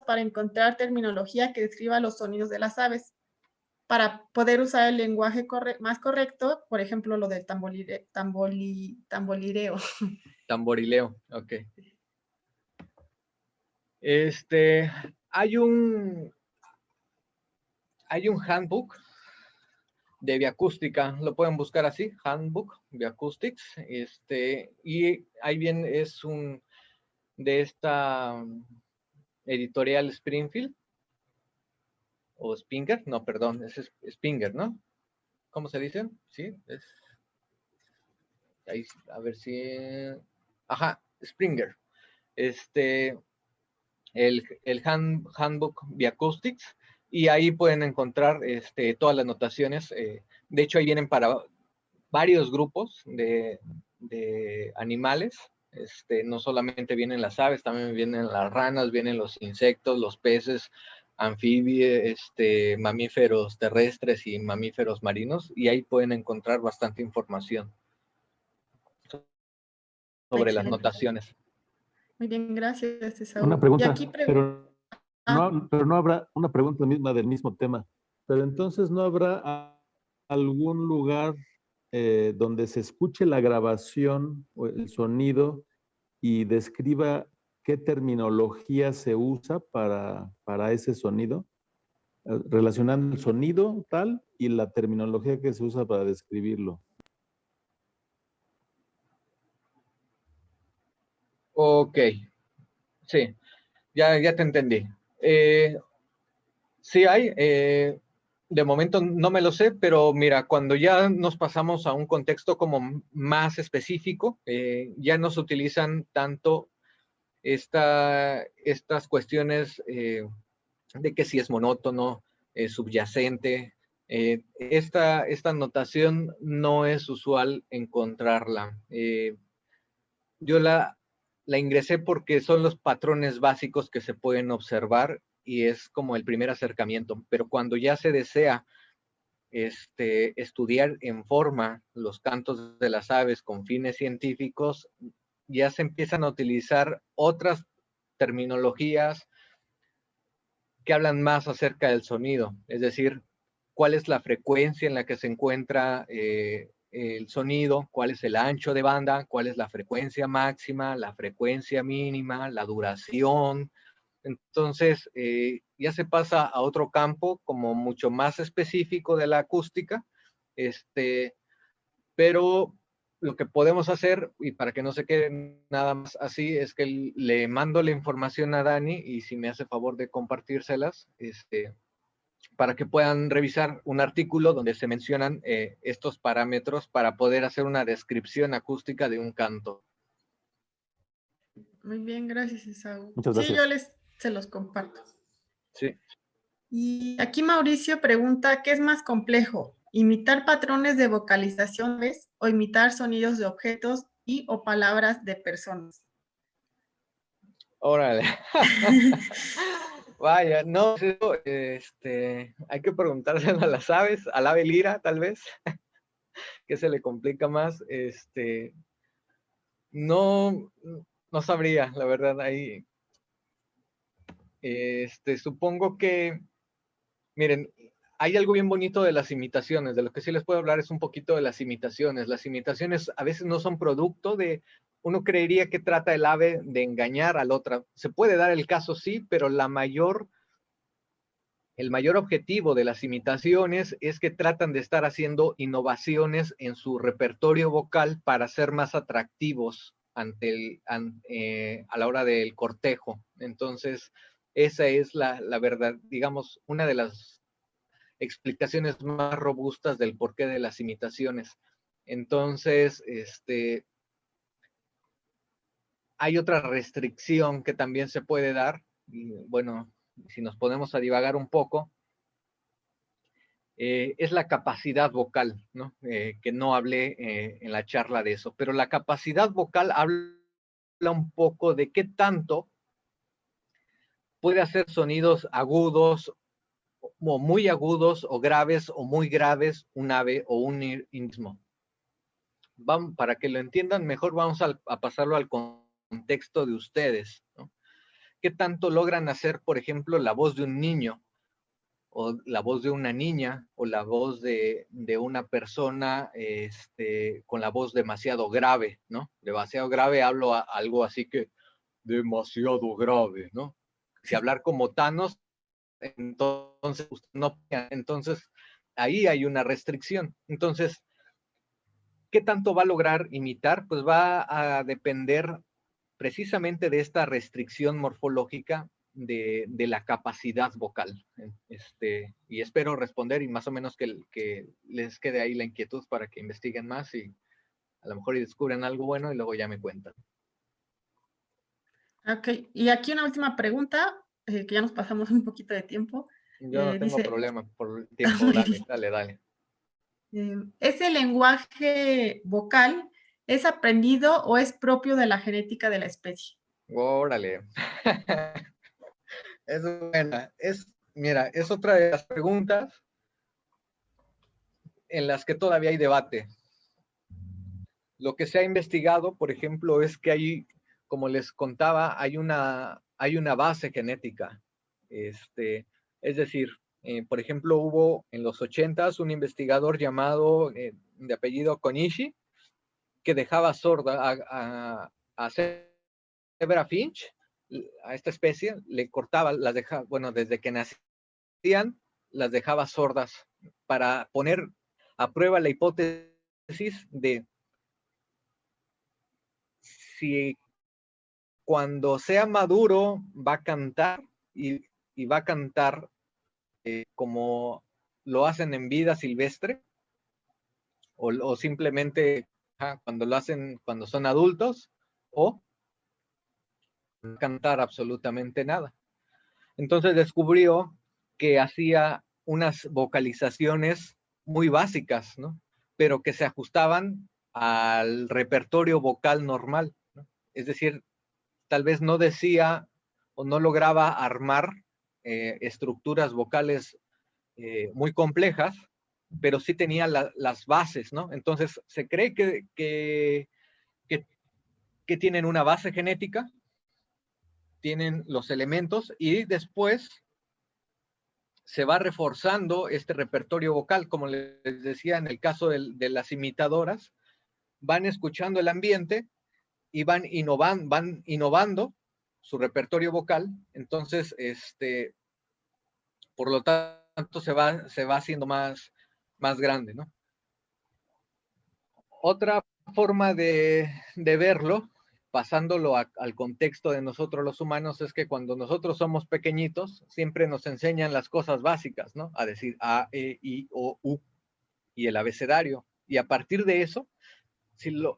para encontrar terminología que describa los sonidos de las aves? Para poder usar el lenguaje más correcto, por ejemplo, lo del tamborileo. Tamborileo, ok. Hay un handbook de Viacústica, lo pueden buscar así, Handbook Viacoustics, y ahí bien es de esta editorial Springfield, o Springer, no, perdón, es Springer, ¿no? ¿Cómo se dice? Sí, ahí, a ver si, ajá, Springer, el Handbook Viacoustics, y ahí pueden encontrar todas las notaciones. De hecho, ahí vienen para varios grupos de animales. No solamente vienen las aves, también vienen las ranas, vienen los insectos, los peces, anfibios, mamíferos terrestres y mamíferos marinos, y ahí pueden encontrar bastante información sobre las notaciones. Muy bien, gracias, Esaú. Una pregunta, y aquí pero no habrá una pregunta misma del mismo tema. Pero entonces no habrá algún lugar donde se escuche la grabación o el sonido y describa qué terminología se usa para ese sonido, relacionando el sonido tal y la terminología que se usa para describirlo. Ok, sí, ya te entendí. Sí hay, de momento no me lo sé, pero mira, cuando ya nos pasamos a un contexto como más específico, ya no se utilizan tanto estas cuestiones de que si es monótono, subyacente. Esta notación no es usual encontrarla. Yo la ingresé porque son los patrones básicos que se pueden observar y es como el primer acercamiento, pero cuando ya se desea estudiar en forma los cantos de las aves con fines científicos, ya se empiezan a utilizar otras terminologías que hablan más acerca del sonido, es decir, cuál es la frecuencia en la que se encuentra el sonido, cuál es el ancho de banda, cuál es la frecuencia máxima, la frecuencia mínima, la duración. Entonces, ya se pasa a otro campo como mucho más específico de la acústica, pero lo que podemos hacer, y para que no se quede nada más así, es que le mando la información a Dani y si me hace favor de compartírselas, para que puedan revisar un artículo donde se mencionan estos parámetros para poder hacer una descripción acústica de un canto. Muy bien, gracias, Esaú. Muchas Sí, gracias. se los comparto. Sí. Y aquí Mauricio pregunta, ¿qué es más complejo? ¿Imitar patrones de vocalización o imitar sonidos de objetos y o palabras de personas? Órale. Vaya, no, hay que preguntárselo a las aves, al ave lira, tal vez, que se le complica más. No, no sabría, la verdad, ahí. Supongo que, miren, hay algo bien bonito de las imitaciones, de lo que sí les puedo hablar es un poquito de las imitaciones. Las imitaciones a veces no son producto de, uno creería que trata el ave de engañar al otro. Se puede dar el caso, sí, pero el mayor objetivo de las imitaciones es que tratan de estar haciendo innovaciones en su repertorio vocal para ser más atractivos a la hora del cortejo. Entonces, esa es la verdad, digamos, una de las explicaciones más robustas del porqué de las imitaciones. Entonces, hay otra restricción que también se puede dar, y bueno, si nos ponemos a divagar un poco, es la capacidad vocal, ¿no? Que no hablé en la charla de eso, pero la capacidad vocal habla un poco de qué tanto puede hacer sonidos agudos, o muy agudos, o graves, o muy graves, un ave o un mismo. Para que lo entiendan mejor, vamos a pasarlo al contexto de ustedes, ¿no? ¿Qué tanto logran hacer, por ejemplo, la voz de un niño, o la voz de una niña, o la voz de una persona con la voz demasiado grave, ¿no? Demasiado grave, hablo algo así que demasiado grave, ¿no? Si hablar como Thanos, entonces no, entonces ahí hay una restricción. Entonces, ¿qué tanto va a lograr imitar? Pues va a depender precisamente de esta restricción morfológica de la capacidad vocal. Y espero responder y más o menos que les quede ahí la inquietud para que investiguen más y a lo mejor descubren algo bueno y luego ya me cuentan. Ok, y aquí una última pregunta, que ya nos pasamos un poquito de tiempo. Yo no tengo Dice, problema por el tiempo, dale. ¿ese lenguaje vocal es aprendido o es propio de la genética de la especie? Órale. Es buena. Mira, es otra de las preguntas en las que todavía hay debate. Lo que se ha investigado, por ejemplo, es que hay, como les contaba, hay una base genética. Es decir, por ejemplo, hubo en los 80s un investigador llamado, de apellido Konishi, que dejaba sorda a Zebra Finch a esta especie, le cortaba, las dejaba, bueno, desde que nacían, las dejaba sordas para poner a prueba la hipótesis de si cuando sea maduro va a cantar y va a cantar como lo hacen en vida silvestre o simplemente cuando lo hacen cuando son adultos o no cantar absolutamente nada. Entonces descubrió que hacía unas vocalizaciones muy básicas, ¿no? Pero que se ajustaban al repertorio vocal normal, ¿no? Es decir, tal vez no decía o no lograba armar estructuras vocales muy complejas, pero sí tenía las bases, ¿no? Entonces se cree que tienen una base genética, tienen los elementos y después se va reforzando este repertorio vocal, como les decía en el caso de las imitadoras, van escuchando el ambiente y van innovando su repertorio vocal, entonces, por lo tanto, se va haciendo más grande, ¿no? Otra forma de verlo, pasándolo al contexto de nosotros los humanos, es que cuando nosotros somos pequeñitos, siempre nos enseñan las cosas básicas, ¿no? A decir A, E, I, O, U y el abecedario. Y a partir de eso, si lo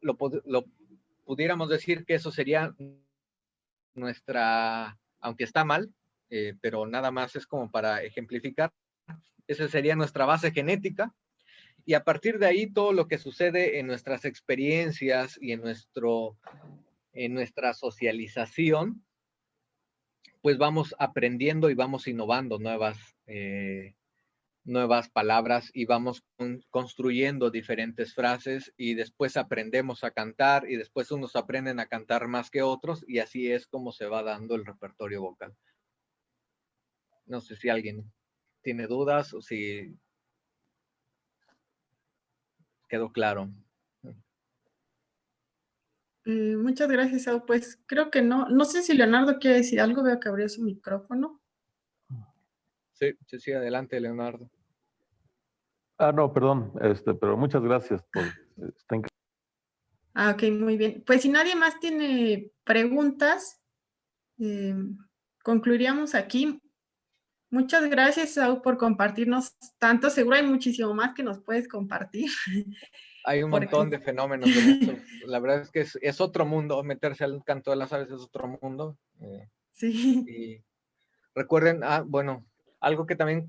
pudiéramos decir que eso sería nuestra, aunque está mal, pero nada más es como para ejemplificar, esa sería nuestra base genética. Y a partir de ahí, todo lo que sucede en nuestras experiencias y en nuestra socialización, pues vamos aprendiendo y vamos innovando nuevas palabras y vamos construyendo diferentes frases y después aprendemos a cantar y después unos aprenden a cantar más que otros y así es como se va dando el repertorio vocal. No sé si alguien tiene dudas o si quedó claro. Muchas gracias, Sau. Pues creo que no. No sé si Leonardo quiere decir algo, veo que abrió su micrófono. Sí, adelante, Leonardo. No, perdón, pero muchas gracias por... Ok, muy bien. Pues si nadie más tiene preguntas, concluiríamos aquí. Muchas gracias, Sau, por compartirnos tanto. Seguro hay muchísimo más que nos puedes compartir. Hay un montón de fenómenos de mucho. La verdad es que es otro mundo, meterse al canto de las aves es otro mundo. Sí. Y recuerden, bueno, algo que también,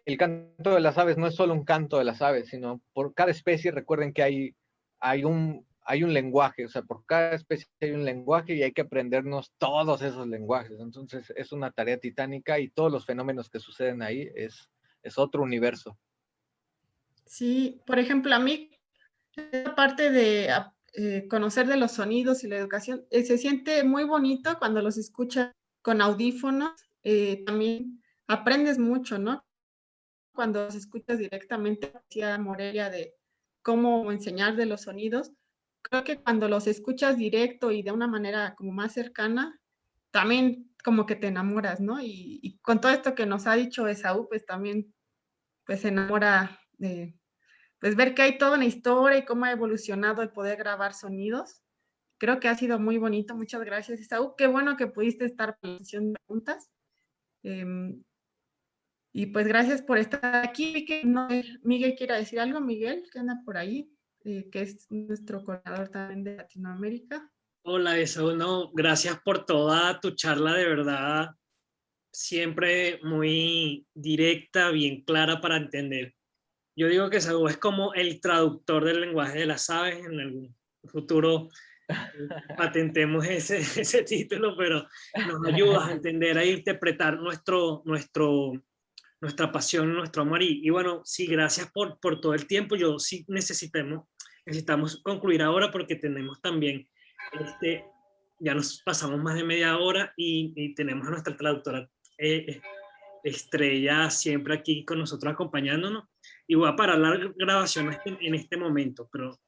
el canto de las aves no es solo un canto de las aves, sino por cada especie, recuerden que hay un lenguaje, o sea, por cada especie hay un lenguaje y hay que aprendernos todos esos lenguajes. Entonces es una tarea titánica y todos los fenómenos que suceden ahí es otro universo. Sí, por ejemplo, a mí, esta parte de conocer de los sonidos y la educación, se siente muy bonito cuando los escuchas con audífonos. También aprendes mucho, ¿no? Cuando los escuchas directamente, decía Morelia, de cómo enseñar de los sonidos. Creo que cuando los escuchas directo y de una manera como más cercana, también como que te enamoras, ¿no? Y con todo esto que nos ha dicho Esaú, pues también pues se enamora de pues ver que hay toda una historia y cómo ha evolucionado el poder grabar sonidos. Creo que ha sido muy bonito. Muchas gracias, Esaú. Qué bueno que pudiste estar en la sesión de preguntas. Y pues gracias por estar aquí. Miguel quiere decir algo. Miguel, que anda por ahí, que es nuestro coordinador también de Latinoamérica. Hola, Esaú. No, gracias por toda tu charla, de verdad. Siempre muy directa, bien clara para entender. Yo digo que Esaú es como el traductor del lenguaje de las aves. En algún futuro patentemos ese título, pero nos ayudas a entender, a interpretar nuestra pasión, nuestro amor. Y bueno, sí, gracias por todo el tiempo. Yo sí necesitamos concluir ahora porque tenemos también, ya nos pasamos más de media hora y tenemos a nuestra traductora Estrella siempre aquí con nosotros acompañándonos. Y voy a parar la grabación en este momento, pero